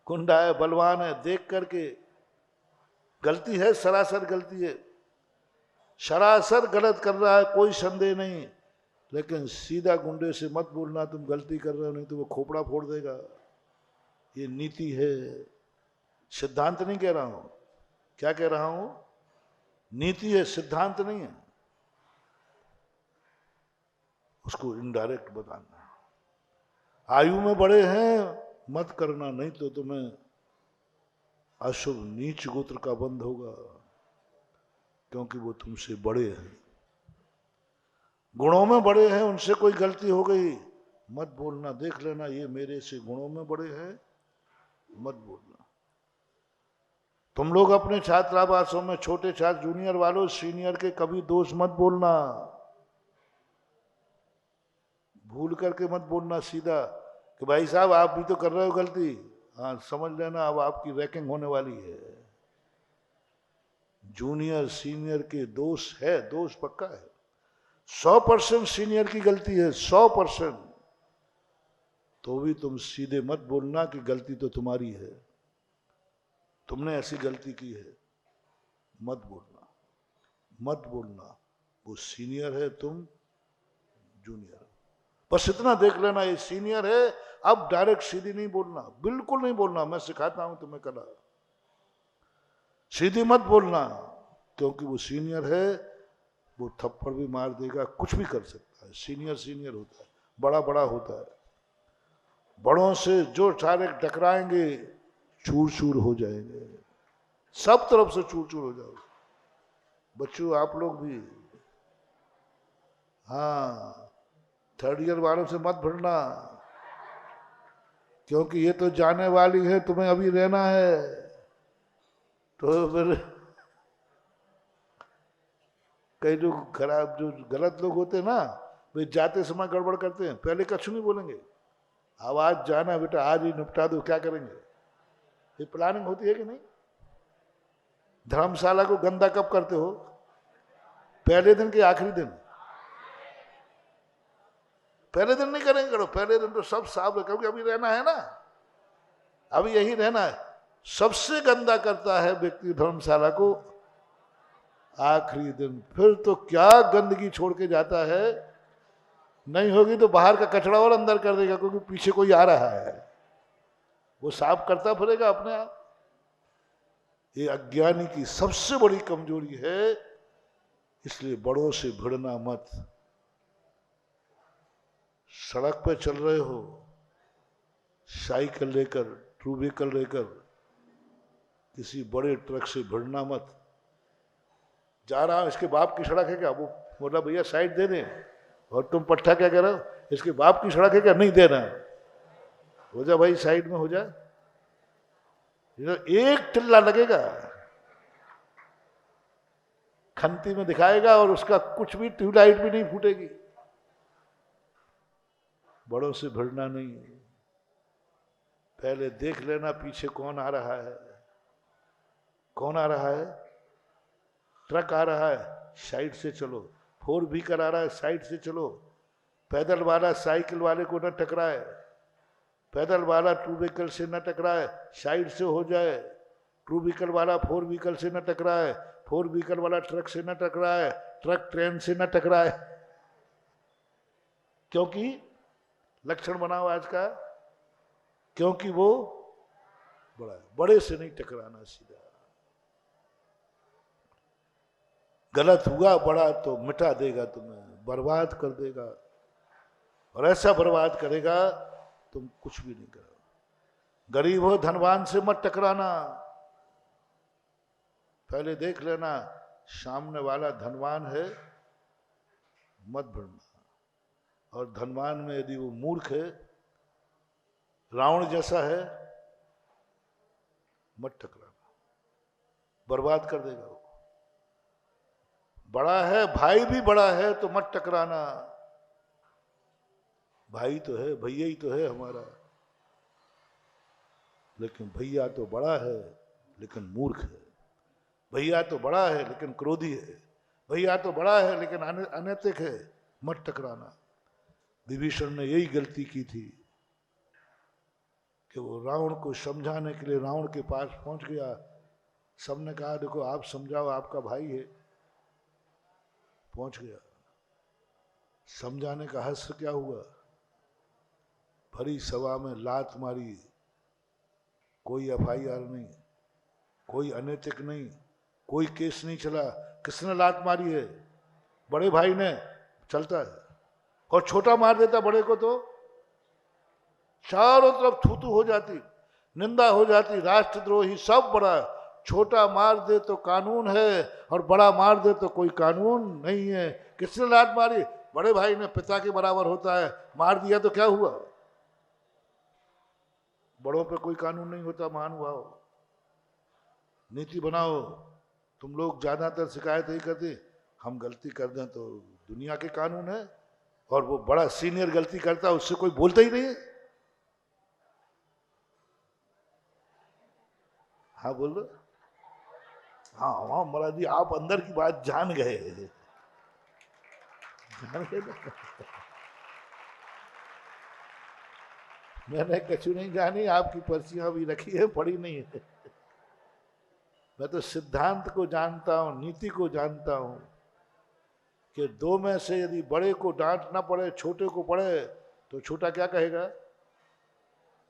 गुंडा है, बलवान है, देख करके। गलती है, सरासर गलती है, सरासर गलत कर रहा है, कोई संदेह नहीं, लेकिन सीधा गुंडे से मत बोलना तुम गलती कर रहे हो, नहीं तो वो खोपड़ा फोड़ देगा। ये नीति है, सिद्धांत नहीं कह रहा हूं। क्या कह रहा हूं? नीति है, सिद्धांत नहीं है। उसको इनडायरेक्ट बताना। आयु में बड़े हैं मत करना, नहीं तो तुम्हें अशुभ नीच गोत्र का बंध होगा, क्योंकि वो तुमसे बड़े हैं। गुणों में बड़े हैं, उनसे कोई गलती हो गई मत बोलना, देख लेना ये मेरे से गुणों में बड़े हैं, मत बोलना। तुम लोग अपने छात्रावासों में छोटे छात्र जूनियर वालों, सीनियर के कभी दोष मत बोलना, भूल करके मत बोलना सीधा कि भाई साहब आप भी तो कर रहे हो गलती। हाँ, समझ लेना अब आपकी रैंकिंग होने वाली है। जूनियर सीनियर के दोष है, दोष पक्का है। 100% सीनियर की गलती है, 100%, तो भी तुम सीधे मत बोलना कि गलती तो तुम्हारी है, तुमने ऐसी गलती की है, मत बोलना, मत बोलना। वो सीनियर है, तुम जूनियर। बस इतना देख लेना ये सीनियर है, अब डायरेक्ट सीधी नहीं बोलना, बिल्कुल नहीं बोलना। मैं सिखाता हूं तुम्हें कला, सीधी मत बोलना, क्योंकि वो सीनियर है, वो थप्पड़ भी मार देगा, कुछ भी कर सकता है। सीनियर सीनियर होता है, बड़ा बड़ा होता है। बड़ों से जो सारे टकराएंगे चूर चूर हो जाएंगे, सब तरफ से चूर चूर हो जाओगे। बच्चों आप लोग भी, हाँ, 3rd ईयर वालों से मत भिड़ना, क्योंकि ये तो जाने वाली है, तुम्हें अभी रहना है। तो फिर कई जो खराब, जो गलत लोग होते हैं ना, वे जाते समय गड़बड़ करते हैं, पहले कछु नहीं बोलेंगे, अब आज जाना बेटा, आज ही निपटा दो, क्या करेंगे। ये प्लानिंग होती है कि नहीं? धर्मशाला को गंदा कब करते हो? पहले दिन के आखिरी दिन? पहले दिन नहीं करेंगे, करो पहले दिन तो सब साफ है, क्योंकि अभी रहना है ना, अभी यही रहना है। सबसे गंदा करता है व्यक्ति धर्मशाला को आखिरी दिन, फिर तो क्या गंदगी छोड़ के जाता है। नहीं होगी तो बाहर का कचरा और अंदर कर देगा, क्योंकि पीछे कोई आ रहा है, वो साफ करता फिरेगा अपने आप। ये अज्ञानी की सबसे बड़ी कमजोरी है, इसलिए बड़ों से भिड़ना मत। सड़क पे चल रहे हो, साइकिल लेकर, ट्रू व्हीकल लेकर, किसी बड़े ट्रक से भिड़ना मत। जा रहा हूं, इसके बाप की सड़क है क्या? वो बोला भैया साइड दे दें, और तुम पट्टा क्या कह रहे हो, इसके बाप की सड़क है क्या? नहीं देना। हो जा भाई, साइड में हो जा। एक टिल्ला लगेगा, खंती में दिखाएगा, और उसका कुछ भी ट्यूबलाइट भी नहीं फूटेगी। बड़ों से भिड़ना नहीं, पहले देख लेना पीछे कौन आ रहा है। कौन आ रहा है? ट्रक आ रहा है, साइड से चलो। 4 व्हीकल आ रहा है, साइड से चलो। पैदल वाला साइकिल वाले को न टकराए, पैदल वाला ट्रू व्हीकल से न टकराए, साइड से हो जाए। ट्रू व्हीकल वाला 4 व्हीकल से न टकराए, 4 व्हीकल वाला ट्रक से न टकराए, ट्रक ट्रेन से न टकराए। क्योंकि लक्षण बनाओ आज का, क्योंकि वो बड़ा है, बड़े से नहीं टकराना सीधा। गलत हुआ बड़ा तो मिटा देगा तुम्हें, बर्बाद कर देगा, और ऐसा बर्बाद करेगा तुम कुछ भी नहीं करो। गरीब हो धनवान से मत टकराना, पहले देख लेना सामने वाला धनवान है, मत भिड़ना। और धनवान में यदि वो मूर्ख है, रावण जैसा है, मत टकराना, बर्बाद कर देगा वो। बड़ा है, भाई भी बड़ा है तो मत टकराना। भाई तो है, भैया ही तो है हमारा, लेकिन भैया तो बड़ा है लेकिन मूर्ख है। भैया तो बड़ा है लेकिन क्रोधी है। भैया तो बड़ा है लेकिन अनैतिक है, मत टकराना। विभीषण ने यही गलती की थी कि वो रावण को समझाने के लिए रावण के पास पहुंच गया। सबने कहा देखो आप समझाओ, आपका भाई है। पहुंच गया, समझाने का हश्र क्या हुआ? भरी सभा में लात मारी, कोई FIR नहीं, कोई अनैतिक नहीं, कोई केस नहीं चला। किसने लात मारी है? बड़े भाई ने। चलता है। और छोटा मार देता बड़े को तो चारों तरफ थूथू हो जाती, निंदा हो जाती, राष्ट्रद्रोही सब बड़ा। छोटा मार दे तो कानून है और बड़ा मार दे तो कोई कानून नहीं है। किसने लात मारी? बड़े भाई ने। पिता के बराबर होता है, मार दिया तो क्या हुआ? बड़ों पे कोई कानून नहीं होता। महानुभाव, नीति बनाओ। तुम लोग ज्यादातर शिकायत यही करते, हम गलती कर दें तो दुनिया के कानून है, और वो बड़ा सीनियर गलती करता है उससे कोई बोलता ही नहीं है। हाँ बोल रहे। हाँ हाँ महाराज जी, आप अंदर की बात जान गए, जान गए ना। मैंने कछु नहीं जानी, आपकी पर्चियां भी रखी है, पढ़ी नहीं है। मैं तो सिद्धांत को जानता हूं, नीति को जानता हूं कि दो में से यदि बड़े को डांट ना पड़े, छोटे को पड़े, तो छोटा क्या कहेगा?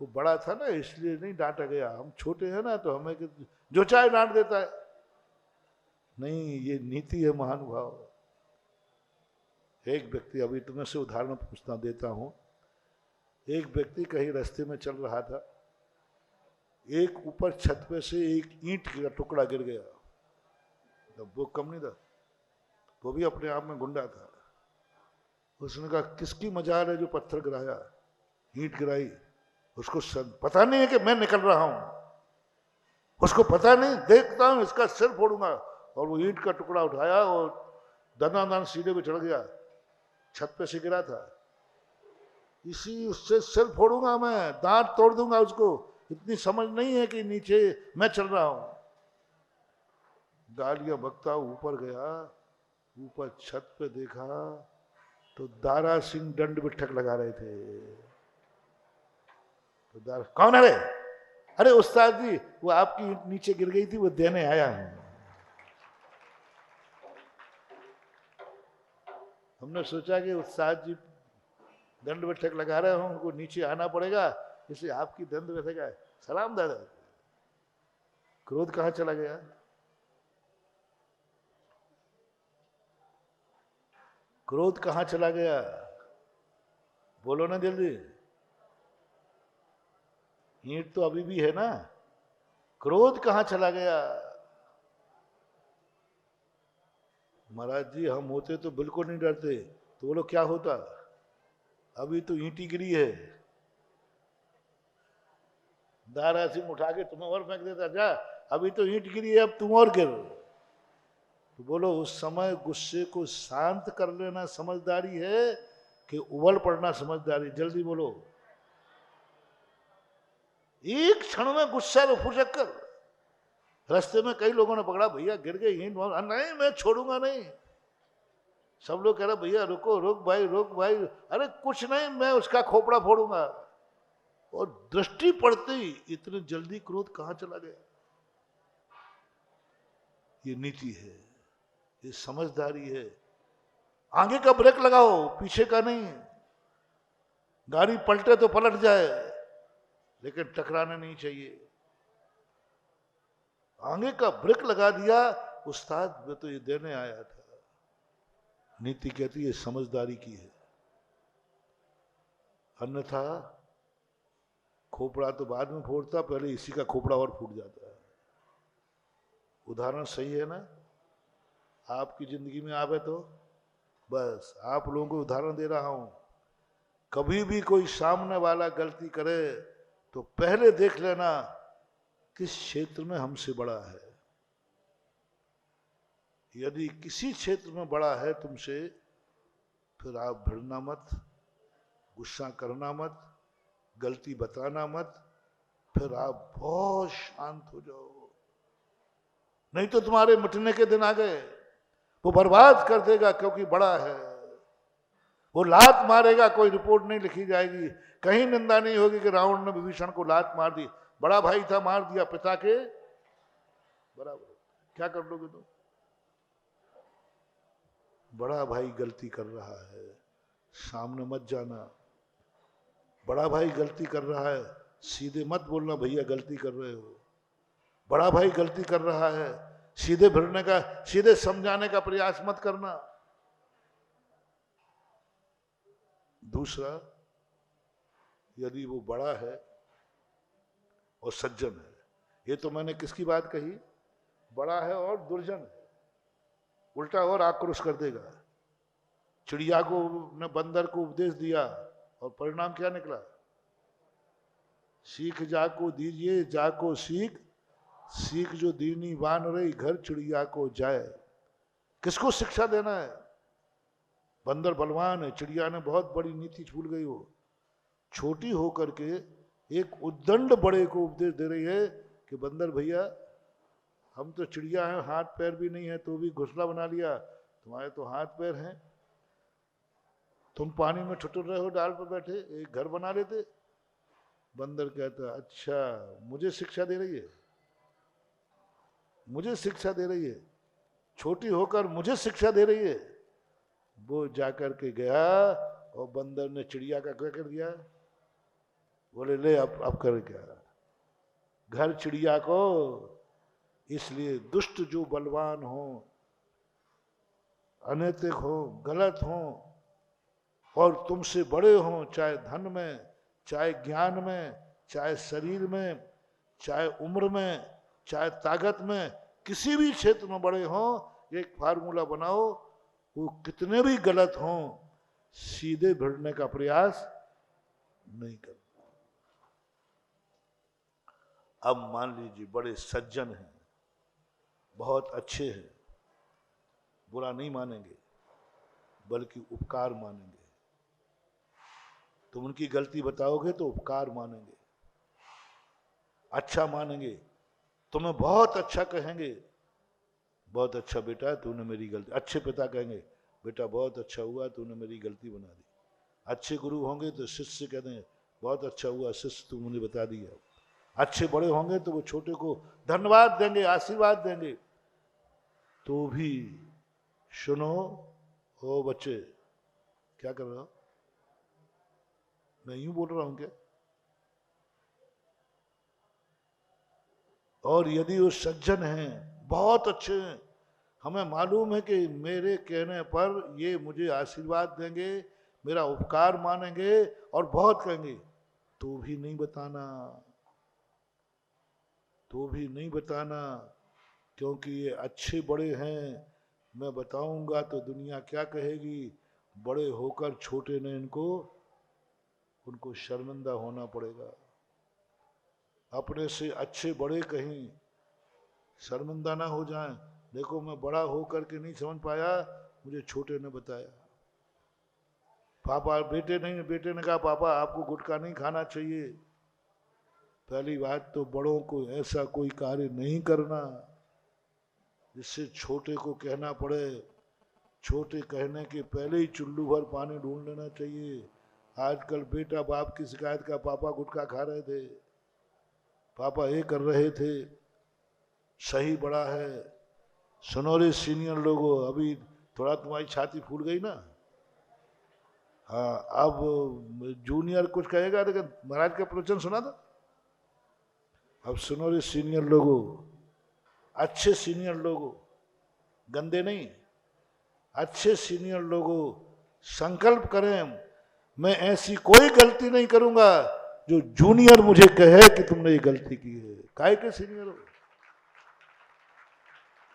वो बड़ा था ना इसलिए नहीं डांटा गया, हम छोटे हैं ना तो हमें जो चाहे डांट देता है। नहीं, ये नीति है महानुभाव। एक व्यक्ति, अभी तुम्हें से उदाहरण पूछना देता हूं। एक व्यक्ति कहीं रास्ते में चल रहा था, एक ऊपर छत पे से एक ईंट का टुकड़ा गिर गया। तो वो कम नहीं था, वो भी अपने आप में गुंडा था। उसने कहा किसकी मजाल है जो पत्थर गिराया, ईंट गिराई? उसको पता नहीं है कि मैं निकल रहा हूं, उसको पता नहीं, देखता हूं इसका सिर फोड़ूंगा। और वो ईंट का टुकड़ा उठाया और दनादन सीढ़े पे चढ़ गया। छत पे से गिरा था। इसी उससे सिर फोड़ूंगा मैं, दांत तोड़ दूंगा उसको। इतनी समझ नहीं है कि नीचे मैं चल रहा हूं। गालियां बकता ऊपर गया, ऊपर छत पे देखा तो दारा सिंह दंड बिठक लगा रहे थे। तो दारा, कौन है रे? अरे उस्ताद जी, वो आपकी नीचे गिर गई थी, वो देने आया हूं। हमने सोचा कि उस्ताद जी दंड बैठक लगा रहे हो, उनको नीचे आना पड़ेगा, इसलिए आपकी दंड बैठक है। सलाम दादा। क्रोध कहां चला गया? क्रोध कहां चला गया? बोलो ना जल्दी। ईंट तो अभी भी है ना, क्रोध कहां चला गया? महाराज जी, हम होते तो बिल्कुल नहीं डरते। तो बोलो क्या होता? अभी तो ईंटी गिरी है, दारा सिंह उठा के तुम्हें और फेंक देता। जा, अभी तो ईंट गिरी है, अब तुम और गिर। तो बोलो उस समय गुस्से को शांत कर लेना समझदारी है कि उबल पड़ना समझदारी? जल्दी बोलो। एक क्षण में गुस्सा में फुसक कर। रास्ते में कई लोगों ने पकड़ा, भैया गिर गए ईंट। नहीं, मैं छोड़ूंगा नहीं। सब लोग कह रहे भैया रुको, रुक भाई, रुक भाई। अरे कुछ नहीं, मैं उसका खोपड़ा फोड़ूंगा। और दृष्टि पड़ते ही इतने जल्दी क्रोध कहां चला गया? ये नीति है, ये समझदारी है। आगे का ब्रेक लगाओ, पीछे का नहीं। गाड़ी पलटे तो पलट जाए, लेकिन टकराना नहीं चाहिए। आगे का ब्रेक लगा दिया। उस्ताद मैं तो ये देने आया था। नीति कहती है समझदारी की है, अन्यथा खोपड़ा तो बाद में फोड़ता, पहले इसी का खोपड़ा और फूट जाता है। उदाहरण सही है ना? आपकी जिंदगी में आवे तो बस आप लोगों को उदाहरण दे रहा हूं। कभी भी कोई सामने वाला गलती करे तो पहले देख लेना किस क्षेत्र में हमसे बड़ा है। यदि किसी क्षेत्र में बड़ा है तुमसे, फिर आप भिड़ना मत, गुस्सा करना मत, गलती बताना मत, फिर आप बहुत शांत हो जाओ। नहीं तो तुम्हारे मिटने के दिन आ गए। वो बर्बाद कर देगा क्योंकि बड़ा है। वो लात मारेगा, कोई रिपोर्ट नहीं लिखी जाएगी, कहीं निंदा नहीं होगी कि रावण ने विभीषण को लात मार दी। बड़ा भाई था, मार दिया, पिता के बराबर। क्या कर लोगे तुम? बड़ा भाई गलती कर रहा है, सामने मत जाना। बड़ा भाई गलती कर रहा है, सीधे मत बोलना भैया गलती कर रहे हो। बड़ा भाई गलती कर रहा है, सीधे भिड़ने का, सीधे समझाने का प्रयास मत करना। दूसरा, यदि वो बड़ा है और सज्जन है, ये तो मैंने किसकी बात कही? बड़ा है और दुर्जन है, उल्टा और आक्रोश कर देगा। चिड़िया को ने बंदर को उपदेश दिया और परिणाम क्या निकला? सीख जाको दीजिए जाको सीख, सीख जो दीनी बान रही घर चिड़िया को जाए। किसको शिक्षा देना है? बंदर बलवान है, चिड़िया ने बहुत बड़ी नीति भूल गई। वो छोटी होकर के एक उद्दंड बड़े को उपदेश दे रही है कि बंदर भैया, हम तो चिड़िया हैं, हाथ पैर भी नहीं है, तो भी घोंसला बना लिया, तुम्हारे तो हाथ पैर हैं, तुम पानी में ठुठुर रहे हो डाल पर बैठे, एक घर बना लेते। बंदर कहता अच्छा मुझे शिक्षा दे रही है, मुझे शिक्षा दे रही है, छोटी होकर मुझे शिक्षा दे रही है। वो जाकर के गया और बंदर ने चिड़िया का क्या कर दिया? बोले ले अब कर क्या? घर चिड़िया को। इसलिए दुष्ट जो बलवान हो, अनैतिक हो, गलत हो और तुमसे बड़े हो, चाहे धन में, चाहे ज्ञान में, चाहे शरीर में, चाहे उम्र में, चाहे ताकत में, किसी भी क्षेत्र में बड़े हो, एक फार्मूला बनाओ, वो कितने भी गलत हों, सीधे भिड़ने का प्रयास नहीं करना। अब मान लीजिए बड़े सज्जन हैं, बहुत अच्छे हैं, बुरा नहीं मानेंगे बल्कि उपकार मानेंगे। तुम उनकी गलती बताओगे तो उपकार मानेंगे, अच्छा मानेंगे, तुम्हें बहुत अच्छा कहेंगे, बहुत अच्छा बेटा तूने मेरी गलती। अच्छे पिता कहेंगे बेटा बहुत अच्छा हुआ तूने मेरी गलती बना दी। अच्छे गुरु होंगे तो शिष्य कहते हैं बहुत अच्छा हुआ शिष्य तू मुझे बता दिया। अच्छे बड़े होंगे तो वो छोटे को धन्यवाद देंगे, आशीर्वाद देंगे। तो भी सुनो ओ बच्चे, क्या कर रहे हो? मैं यूं बोल रहा हूं क्या? और यदि वो सज्जन हैं, बहुत अच्छे हैं, हमें मालूम है कि मेरे कहने पर ये मुझे आशीर्वाद देंगे, मेरा उपकार मानेंगे और बहुत कहेंगे, तो भी नहीं बताना, तो भी नहीं बताना, क्योंकि ये अच्छे बड़े हैं। मैं बताऊंगा तो दुनिया क्या कहेगी? बड़े होकर छोटे ने उनको शर्मिंदा होना पड़ेगा। अपने से अच्छे बड़े कहीं शर्मिंदा ना हो जाएं। देखो मैं बड़ा होकर के नहीं समझ पाया, मुझे छोटे ने बताया। पापा बेटे ने कहा पापा आपको गुटखा नहीं खाना चाहिए। पहली बात तो बड़ों को ऐसा कोई कार्य नहीं करना जिससे छोटे को कहना पड़े। छोटे कहने के पहले ही चुल्लू भर पानी ढूंढ लेना चाहिए। आजकल बेटा बाप की शिकायत का पापा गुटखा खा रहे थे, पापा ये कर रहे थे, सही बड़ा है। सुनो रे सीनियर लोगों, अभी थोड़ा तुम्हारी छाती फूल गई ना, हाँ अब जूनियर कुछ कहेगा, लेकिन महाराज का प्रवचन सुना था। अब सुनो रे सीनियर लोगों, अच्छे सीनियर लोगों, गंदे नहीं, अच्छे सीनियर लोगों, संकल्प करें मैं ऐसी कोई गलती नहीं करूंगा जो जूनियर मुझे कहे कि तुमने ये गलती की है। काय के सीनियर हो,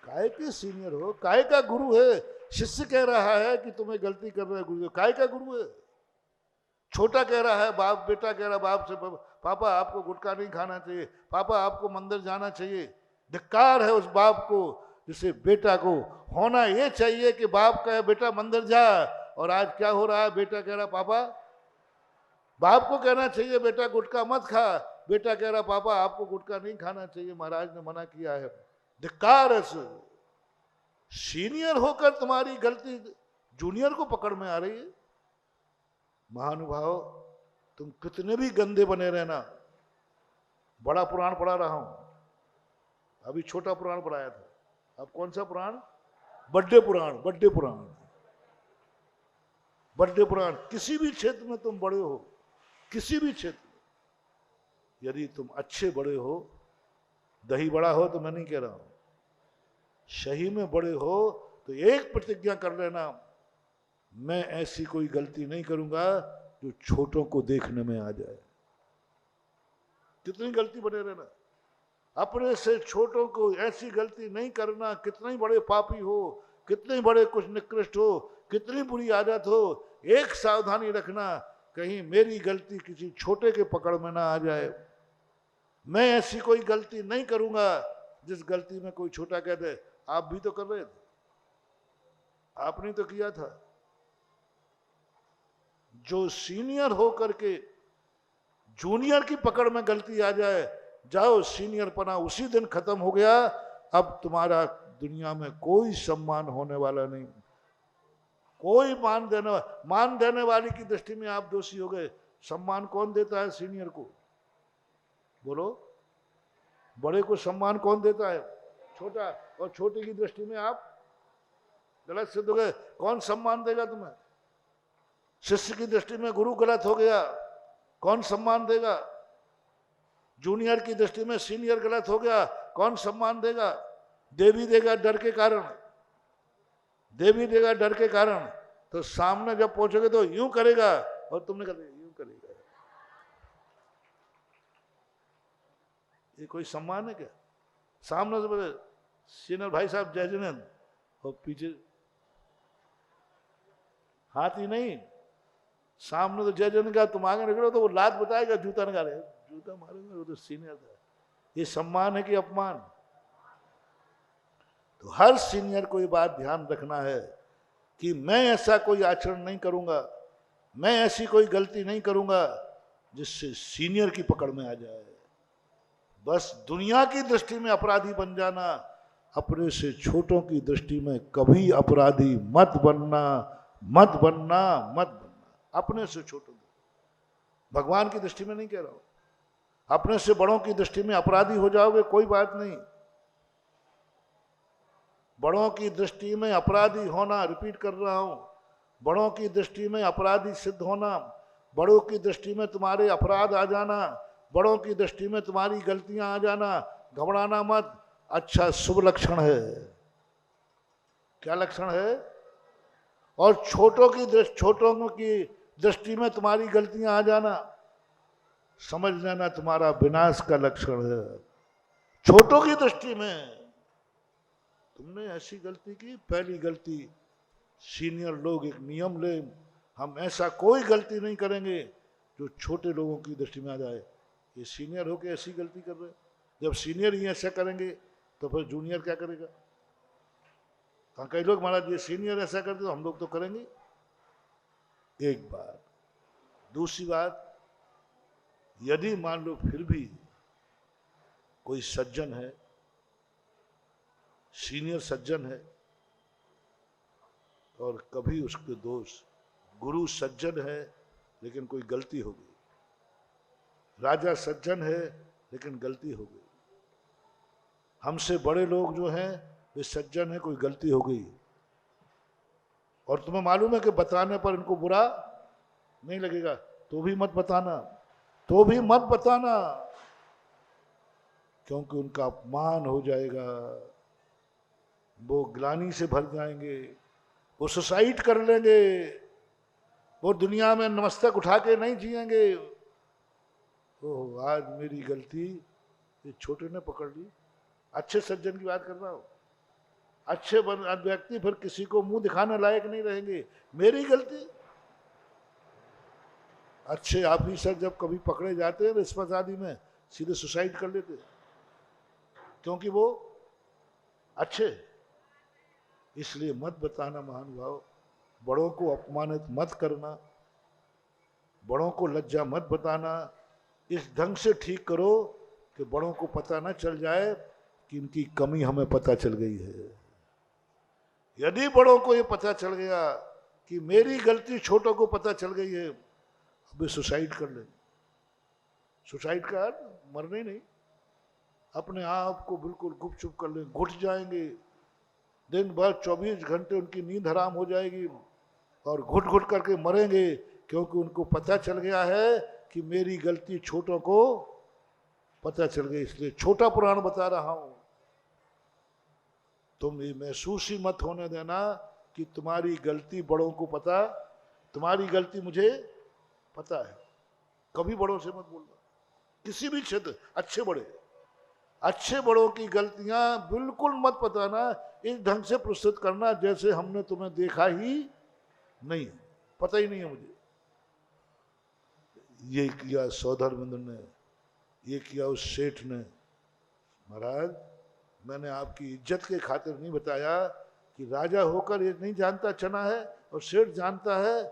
काय के सीनियर हो, काय का गुरु है? शिष्य कह रहा है कि तुम्हें गलती कर रहा है, गुरु काय का गुरु है? छोटा कह रहा है बाप, बेटा कह रहा है बाप से, पापा आपको गुटखा नहीं खाना चाहिए, पापा आपको मंदिर जाना चाहिए। धिक्कार है उस बाप को जिसे बेटा को होना ये चाहिए कि बाप कहे बेटा मंदिर जा, और आज क्या हो रहा है, बेटा कह रहा पापा, बाप को कहना चाहिए बेटा गुटखा मत खा, बेटा कह रहा पापा आपको गुटखा नहीं खाना चाहिए, महाराज ने मना किया है। धिक्कार है। सीनियर होकर तुम्हारी गलती जूनियर को पकड़ में आ रही है। महानुभाव, तुम कितने भी गंदे बने रहना, बड़ा पुराण पढ़ा रहा हूं, अभी छोटा पुराण पढ़ाया था, अब कौन सा पुराण? बड्डे पुराण। बड्डे पुराण, बड्डे पुराण। किसी भी क्षेत्र में तुम बड़े हो, किसी भी क्षेत्र में, यदि तुम अच्छे बड़े हो, दही बड़ा हो तो मैं नहीं कह रहा हूं, सही में बड़े हो तो एक प्रतिज्ञा कर लेना, मैं ऐसी कोई गलती नहीं करूंगा जो छोटों को देखने में आ जाए। कितनी गलती बने रहना, अपने से छोटों को ऐसी गलती नहीं करना, कितने ही बड़े पापी हो, कितने बड़े कुछ निकृष्ट हो, कितनी बुरी आदत हो, एक सावधानी रखना, कहीं मेरी गलती किसी छोटे के पकड़ में ना आ जाए। मैं ऐसी कोई गलती नहीं करूंगा जिस गलती में कोई छोटा कह दे आप भी तो कर रहे थे, आपने तो किया था। जो सीनियर हो करके जूनियर की पकड़ में गलती आ जाए, जाओ सीनियर पना उसी दिन खत्म हो गया, अब तुम्हारा दुनिया में कोई सम्मान होने वाला नहीं, कोई मान देने वाली की दृष्टि में आप दोषी हो गए। सम्मान कौन देता है सीनियर को? बोलो, बड़े को सम्मान कौन देता है? छोटा। और छोटे की दृष्टि में आप गलत सिद्ध हो गए, कौन सम्मान देगा तुम्हें? शिष्य की दृष्टि में गुरु गलत हो गया, कौन सम्मान देगा? जूनियर की दृष्टि में सीनियर गलत हो गया, कौन सम्मान देगा? देवी देगा डर के कारण, देवी देगा डर के कारण। तो सामने जब पहुंचोगे तो यूं करेगा और तुमने कहा यूं करेगा, ये कोई सम्मान है क्या? सामने से बोले सीनियर भाई साहब जय जिनेंद्र, और पीछे हाथ ही नहीं, सामने तो जय जिनेंद्र का, तुम आगे निकलो तो वो लात बताएगा, जूता निकाले, जूता मारेगा, वो तो सीनियर था। ये सम्मान है कि अपमान? तो हर सीनियर को ये बात ध्यान रखना है कि मैं ऐसा कोई आचरण नहीं करूंगा, मैं ऐसी कोई गलती नहीं करूंगा जिससे सीनियर की पकड़ में आ जाए। बस दुनिया की दृष्टि में अपराधी बन जाना, अपने से छोटों की दृष्टि में कभी अपराधी मत बनना, मत बनना, मत बनना। अपने से छोटों, भगवान की दृष्टि में नहीं कह रहा हूं, अपने से बड़ों की दृष्टि में अपराधी हो जाओगे कोई बात नहीं। बड़ों की दृष्टि में अपराधी होना, रिपीट कर रहा हूं, बड़ों की दृष्टि में अपराधी सिद्ध होना, बड़ों की दृष्टि में तुम्हारे अपराध आ जाना, बड़ों की दृष्टि में तुम्हारी गलतियां आ जाना, घबराना मत, अच्छा शुभ लक्षण है। क्या लक्षण है? और छोटों की दृष्टि में तुम्हारी गलतियां आ जाना, समझ लेना तुम्हारा विनाश का लक्षण है। छोटों की दृष्टि में तुमने ऐसी गलती की, पहली गलती, सीनियर लोग एक नियम ले, हम ऐसा कोई गलती नहीं करेंगे जो छोटे लोगों की दृष्टि में आ जाए। ये सीनियर होके ऐसी गलती कर रहे, जब सीनियर ही ऐसा करेंगे तो फिर जूनियर क्या करेगा? हाँ, कई लोग महाराज ये सीनियर ऐसा करते तो हम लोग तो करेंगे। एक बात। दूसरी बात, यदि मान लो फिर भी कोई सज्जन है, सीनियर सज्जन है, और कभी उसके दोष, गुरु सज्जन है लेकिन कोई गलती हो गई, राजा सज्जन है लेकिन गलती हो गई, हमसे बड़े लोग जो हैं वे सज्जन है, कोई गलती हो गई, और तुम्हें मालूम है कि बताने पर इनको बुरा नहीं लगेगा, तो भी मत बताना, तो भी मत बताना, क्योंकि उनका अपमान हो जाएगा, वो ग्लानि से भर जाएंगे, वो सुसाइड कर लेंगे, वो दुनिया में नमस्तक उठा के नहीं जिएंगे। ओह, आज मेरी गलती ये छोटे ने पकड़ ली। अच्छे सज्जन की बात कर रहा हूं, अच्छे व्यक्ति फिर किसी को मुंह दिखाने लायक नहीं रहेंगे। मेरी गलती, अच्छे ऑफिसर जब कभी पकड़े जाते हैं रिश्वत आदि में, सीधे सुसाइड कर लेते हैं, क्योंकि वो अच्छे। इसलिए मत बताना महानुभाव, बड़ों को अपमानित मत करना, बड़ों को लज्जा मत बताना। इस ढंग से ठीक करो कि बड़ों को पता न चल जाए कि इनकी कमी हमें पता चल गई है। यदि बड़ों को ये पता चल गया कि मेरी गलती छोटों को पता चल गई है, अब सुसाइड कर लें। सुसाइड का अर्थ मरने नहीं, अपने आप को बिल्कुल गुपचुप कर लें, घुट जाएंगे, दिन भर 24 घंटे उनकी नींद हराम हो जाएगी और घुट घुट करके मरेंगे, क्योंकि उनको पता चल गया है कि मेरी गलती छोटों को पता चल गई। इसलिए छोटा पुराण बता रहा हूं, तुम ये महसूस ही मत होने देना कि तुम्हारी गलती बड़ों को पता, तुम्हारी गलती मुझे पता है। कभी बड़ों से मत बोलना, किसी भी क्षेत्र, अच्छे बड़ों की गलतियां बिल्कुल मत बताना, इस ढंग से प्रस्तुत करना जैसे हमने तुम्हें देखा ही नहीं, पता ही नहीं है मुझे। ये किया सौधर्मेंद्र ने, ये किया उस सेठ ने। महाराज, मैंने आपकी इज्जत के खातिर नहीं बताया कि राजा होकर ये नहीं जानता चना है और सेठ जानता है।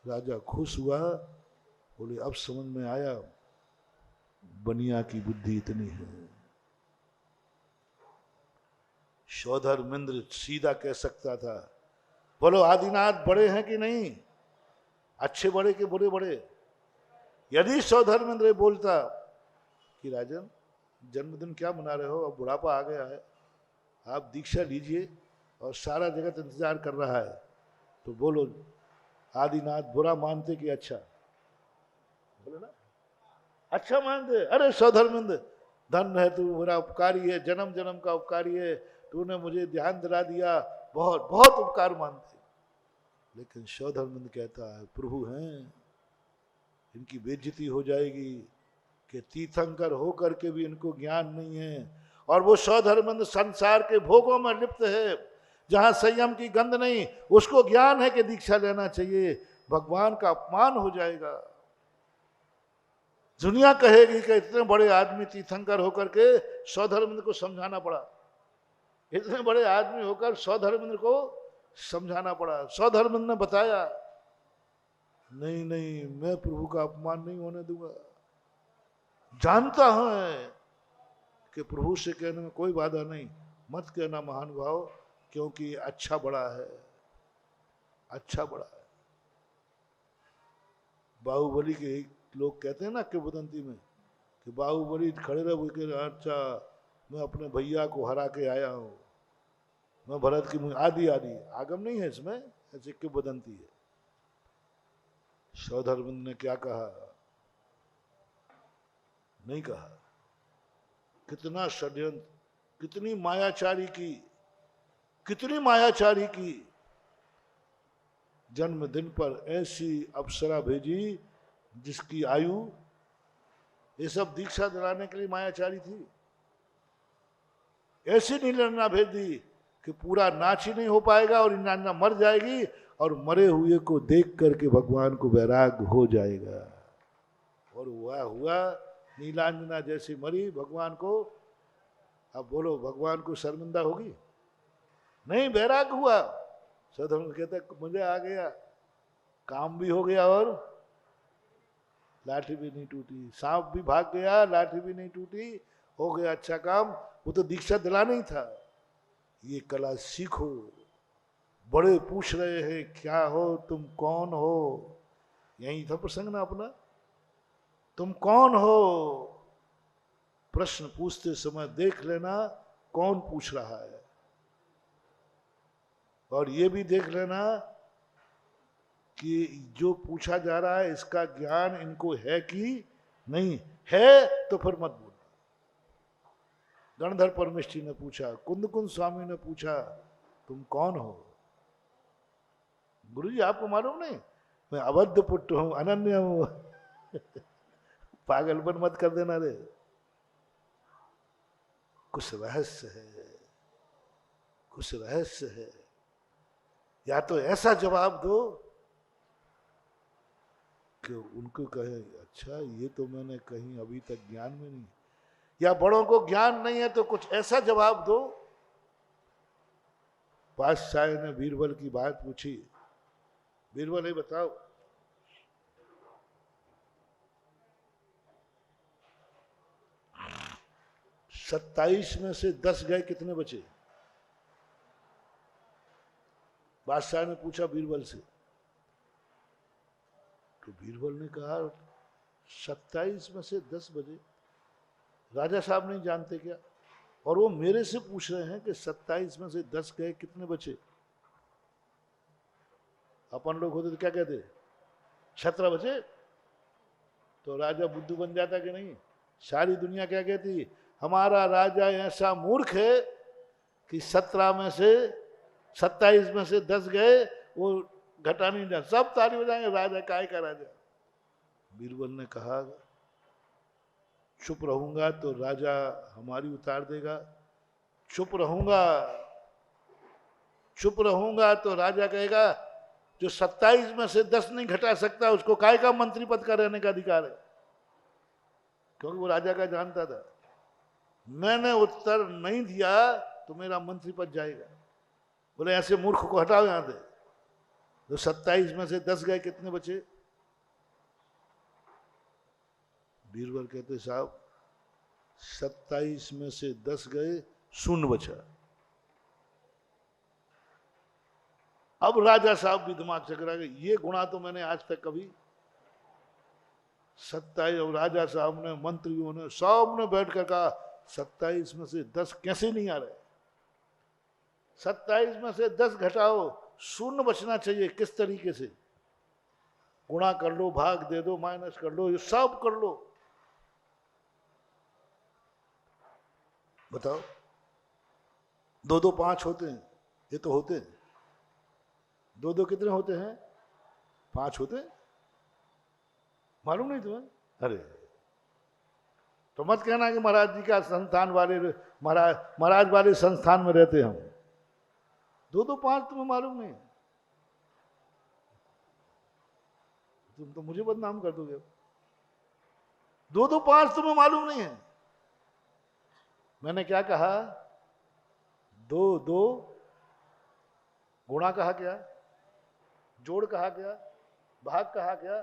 राजा खुश हुआ, बोले अब समझ में आया बनिया की बुद्धि इतनी है। सौधर्मेंद्र सीधा कह सकता था, बोलो आदिनाथ बड़े हैं कि नहीं, अच्छे बड़े के बुरे बड़े। यदि सौधर्मेंद्र बोलता कि राजन जन्मदिन क्या मना रहे हो, अब बुढ़ापा आ गया है, आप दीक्षा लीजिए और सारा जगत इंतजार कर रहा है, तो बोलो आदिनाथ बुरा मानते कि अच्छा? बोले ना, अच्छा मानते। अरे सौधर्मेंद्र धन है तू, मेरा उपकारी है, जन्म जन्म का उपकारी है, तूने मुझे ध्यान दिला दिया, बहुत बहुत उपकार मानते। लेकिन सौधर्मेंद्र कहता है प्रभु हैं, इनकी बेइज्जती हो जाएगी कि तीर्थंकर होकर के भी इनको ज्ञान नहीं है, और वो सौधर्मेंद्र संसार के भोगों में लिप्त है, जहां संयम की गंध नहीं, उसको ज्ञान है कि दीक्षा लेना चाहिए। भगवान का अपमान हो जाएगा, दुनिया कहेगी कि इतने बड़े आदमी तीर्थंकर होकर के सौधर्मेंद्र को समझाना पड़ा, इतने बड़े आदमी होकर सौधर्मेंद्र को समझाना पड़ा। सौधर्मेंद्र ने बताया, नहीं नहीं, मैं प्रभु का अपमान नहीं होने दूंगा, जानता है कि प्रभु से कहने में कोई बाधा नहीं, मत कहना महानुभाव, क्योंकि अच्छा बड़ा है, अच्छा बड़ा है। बाहुबली के लोग कहते हैं ना किंवदंती में कि बाहुबली खड़े रहे, बोल के अच्छा मैं अपने भैया को हरा के आया हूं, मैं भरत की आदि आदि आगम नहीं है इसमें, ऐसे किंवदंती है। सौधर्मेंद्र ने क्या कहा? नहीं कहा। कितना षड्यंत्र, कितनी मायाचारी की, कितनी मायाचारी की। जन्मदिन पर ऐसी अप्सरा भेजी जिसकी आयु, ये सब दीक्षा दिलाने के लिए मायाचारी थी। ऐसी नीलन्ना भेज दी कि पूरा नाच ही नहीं हो पाएगा और नीलन्ना मर जाएगी, और मरे हुए को देख करके भगवान को वैराग्य हो जाएगा। और हुआ हुआ, नीलांजना जैसी मरी भगवान को। अब बोलो भगवान को शर्मिंदा होगी? नहीं, वैराग्य हुआ। सौधर्मेंद्र कहता मुझे आ गया, काम भी हो गया और लाठी भी नहीं टूटी, सांप भी भाग गया, लाठी भी नहीं टूटी, हो गया अच्छा काम। वो तो दीक्षा दिलाना ही था। ये कला सीखो। बड़े पूछ रहे हैं क्या हो तुम, कौन हो? यही था प्रसंग ना अपना, तुम कौन हो? प्रश्न पूछते समय देख लेना कौन पूछ रहा है, और ये भी देख लेना कि जो पूछा जा रहा है इसका ज्ञान इनको है कि नहीं है, तो फिर मत बोलना। गणधर परमेष्ठी ने पूछा, कुंद स्वामी ने पूछा, तुम कौन हो? गुरु जी आपको मालूम नहीं, मैं अवध पुत्र हूं, अनन्य हूं। पागलपन मत कर देना रे, कुछ रहस्य है, कुछ रहस्य है। या तो ऐसा जवाब दो कि उनको कहे अच्छा ये तो मैंने कहीं अभी तक ज्ञान में नहीं, या बड़ों को ज्ञान नहीं है तो कुछ ऐसा जवाब दो। बादशाह ने बीरबल की बात पूछी, बीरबल ये बताओ 27 में से 10 गए, कितने बचे? बादशाह ने पूछा बीरबल से। तो बीरबल ने कहा 27 में से 10 बजे, राजा साहब नहीं जानते क्या? और वो मेरे से पूछ रहे हैं कि 27 में से 10 गए, कितने बचे? अपन लोग होते तो क्या कहते, 17 बचे। तो राजा बुद्धू बन जाता कि नहीं? सारी दुनिया क्या कहती, हमारा राजा ऐसा मूर्ख है कि 17 में से 27 में से 10 गए, वो घटा नहीं जा, सब ताली बजाएंगे, राजा काय का राजा। बीरबल ने कहा चुप रहूंगा तो राजा हमारी उतार देगा, चुप रहूंगा तो राजा कहेगा जो 27 में से 10 नहीं घटा सकता उसको काय का मंत्री पद का रहने का अधिकार है, क्योंकि वो राजा का जानता था। मैंने उत्तर नहीं दिया तो मेरा मंत्री पद जाएगा। बोले ऐसे मूर्ख को हटाओ यहां से। तो 27 में से 10 गए, कितने बचे? बीरबल कहते साहब 27 में से 10 गए, 0 बचा। अब राजा साहब भी दिमाग चकरा गए, ये गुणा तो मैंने आज तक कभी 27, और राजा साहब ने, मंत्रियों ने, सब ने बैठ कर कहा 27 में से 10 कैसे नहीं आ रहे? 27 में से 10 घटाओ, 0 बचना चाहिए। किस तरीके से? गुणा कर लो, भाग दे दो, माइनस कर लो, ये सब कर लो। बताओ 2 2 5 होते हैं, ये तो होते हैं। 2 2 कितने होते हैं? 5 होते हैं। मालूम नहीं तुम्हें? अरे तो मत कहना कि महाराज जी का संस्थान वाले, महाराज वाले संस्थान में रहते हम। 2 2 5 तुम्हें मालूम नहीं? तुम तो मुझे बदनाम कर दोगे। 2 2 5 तुम्हें मालूम नहीं है? मैंने क्या कहा? 2 2 गुणा कहा क्या, जोड़ कहा क्या, भाग कहा क्या,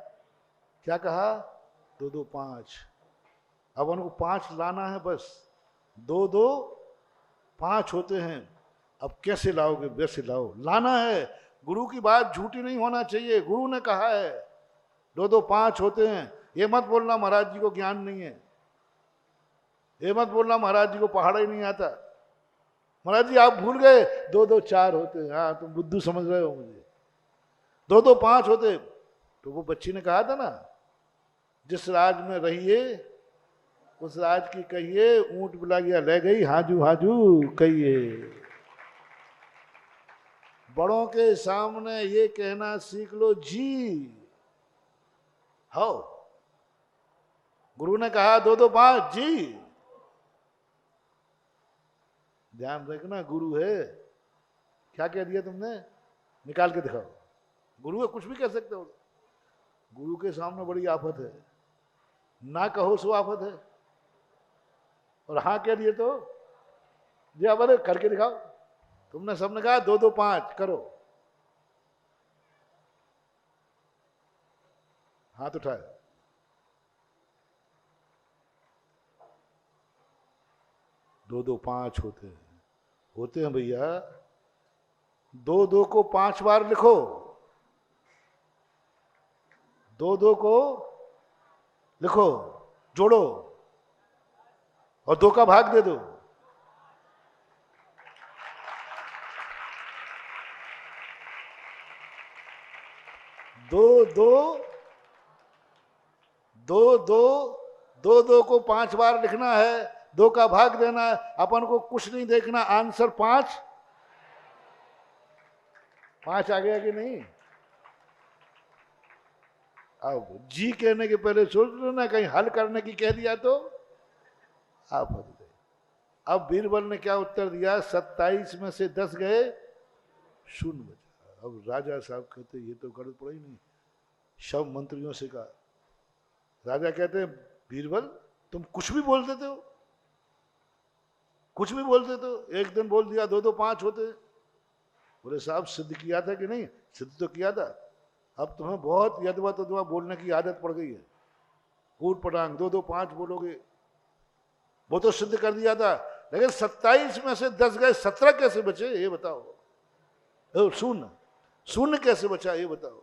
क्या कहा? 2 2 5। अब उनको 5 लाना है बस। 2 2 5 होते हैं। अब कैसे लाओगे? वैसे लाओ, लाना है। गुरु की बात झूठी नहीं होना चाहिए। गुरु ने कहा है 2 2 5 होते हैं। ये मत बोलना महाराज जी को ज्ञान नहीं है, ये मत बोलना महाराज जी को पहाड़ा ही नहीं आता। महाराज जी आप भूल गए 2 2 4 होते हैं। हाँ तुम बुद्धू समझ रहे हो मुझे। 2 2 5 होते। तो वो बच्ची ने कहा था ना, जिस राज में रहिए उस राज की कहिए, ऊंट बुला गया ले गई, हाजू हाजू कहिए। बड़ों के सामने ये कहना सीख लो जी। हो गुरु ने कहा 2 2 5 जी। ध्यान रखना, गुरु है। क्या कह दिया तुमने? निकाल के दिखाओ। गुरु है, कुछ भी कह सकते हो। गुरु के सामने बड़ी आफत है। ना कहो सो आफत है, और हाँ कह दिए तो जी अब करके दिखाओ। तुमने सबने कहा 2 2 5 करो, हाथ उठाए। दो 2 5 होते हैं भैया। 2 2 को 5 बार लिखो। 2 2 को लिखो, जोड़ो और 2 का भाग दे दो। दो दो 2 को 5 बार लिखना है, 2 का भाग देना है। अपन को कुछ नहीं देखना, आंसर 5 आ गया कि नहीं? अब जी कहने के पहले सोच लो ना, कहीं हल करने की कह दिया तो आप हल गए। अब बीरबल ने क्या उत्तर दिया? 27 में से 10 गए, 0 बचा। अब राजा साहब कहते ये तो गड़बड़ ही नहीं, सब मंत्रियों से कहा। राजा कहते हैं बीरबल तुम कुछ भी बोल देते हो, कुछ भी बोल देते हो। एक दिन बोल दिया 2 2 5 होते। बोले साहब सिद्ध किया था कि नहीं? सिद्ध तो किया था। अब तुम्हें बहुत यदवा तदवा बोलने की आदत पड़ गई है। ऊट पटांग 2 2 5 बोलोगे, वो तो सिद्ध कर दिया था। लेकिन 27 में से 10 गए, 17 कैसे बचे ये बताओ। शून्य, शून्य कैसे बचा ये बताओ।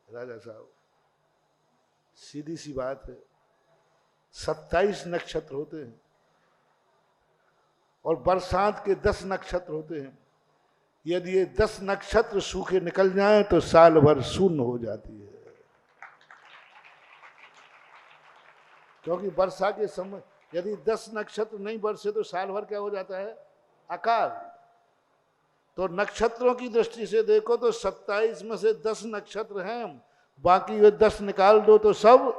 राजा साहब सीधी सी बात है, 27 नक्षत्र होते हैं और बरसात के 10 नक्षत्र होते हैं। यदि ये 10 नक्षत्र सूखे निकल जाएं तो साल भर शून्य हो जाती है। क्योंकि वर्षा के समय यदि 10 नक्षत्र नहीं बरसे तो साल भर क्या हो जाता है? अकाल। तो नक्षत्रों की दृष्टि से देखो तो 27 में से 10 नक्षत्र हैं, बाकी वे 10 निकाल दो तो सब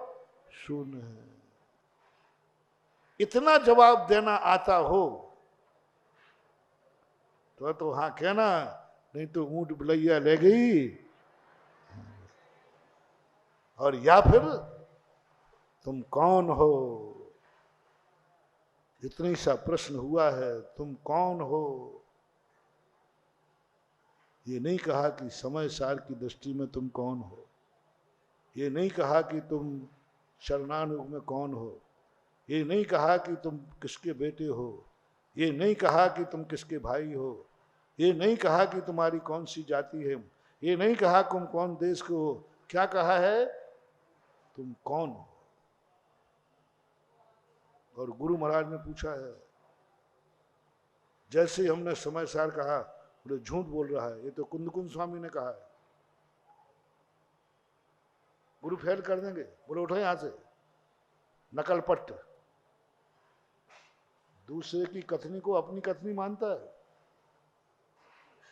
शून्य है। इतना जवाब देना आता हो तो हाँ कहना, नहीं तो ऊंट बिलैया ले गई। और या फिर तुम कौन हो? इतनी सा प्रश्न हुआ है, तुम कौन हो? ये नहीं कहा कि समय सार की दृष्टि में तुम कौन हो, ये नहीं कहा कि तुम शरणानुग में कौन हो, ये नहीं कहा कि तुम किसके बेटे हो, ये नहीं कहा कि तुम किसके भाई हो, ये नहीं कहा कि तुम्हारी कौन सी जाति है, ये नहीं कहा तुम कौन देश के हो। क्या कहा है? तुम कौन हो? और गुरु महाराज ने पूछा है, जैसे ही हमने समय सार कहा, बोले झूठ बोल रहा है, ये तो कुंदकुंद स्वामी ने कहा है। गुरु फेल कर देंगे। बोले उठो यहां से, नकल पट्ट। दूसरे की कथनी को अपनी कथनी मानता है।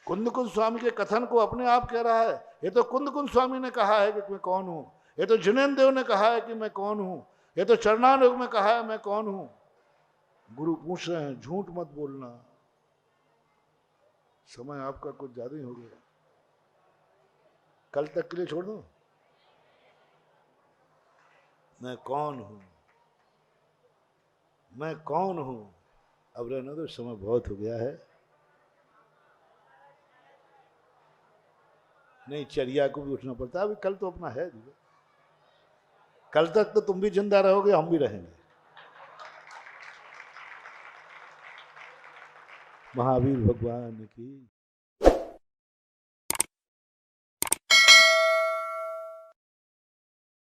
कुंदकुंद स्वामी के कथन को अपने आप कह रहा है, ये तो कुंदकुंद स्वामी ने कहा है कि मैं कौन हूं, ये तो जिनेन्द्र देव ने कहा है कि मैं कौन हूं, ये तो चरणानुग में कहा है मैं कौन हूं। गुरु पूछ रहे हैं झूठ मत बोलना। समय आपका कुछ ज्यादा ही हो गया, कल तक के लिए छोड़ दो। मैं कौन हूं, मैं कौन हूं। अब रहने दो, समय बहुत हो गया है। नहीं, चर्या को भी उठना पड़ता है। अभी कल तो अपना है, कल तक तो तुम भी जिंदा रहोगे, हम भी रहेंगे। महावीर भगवान की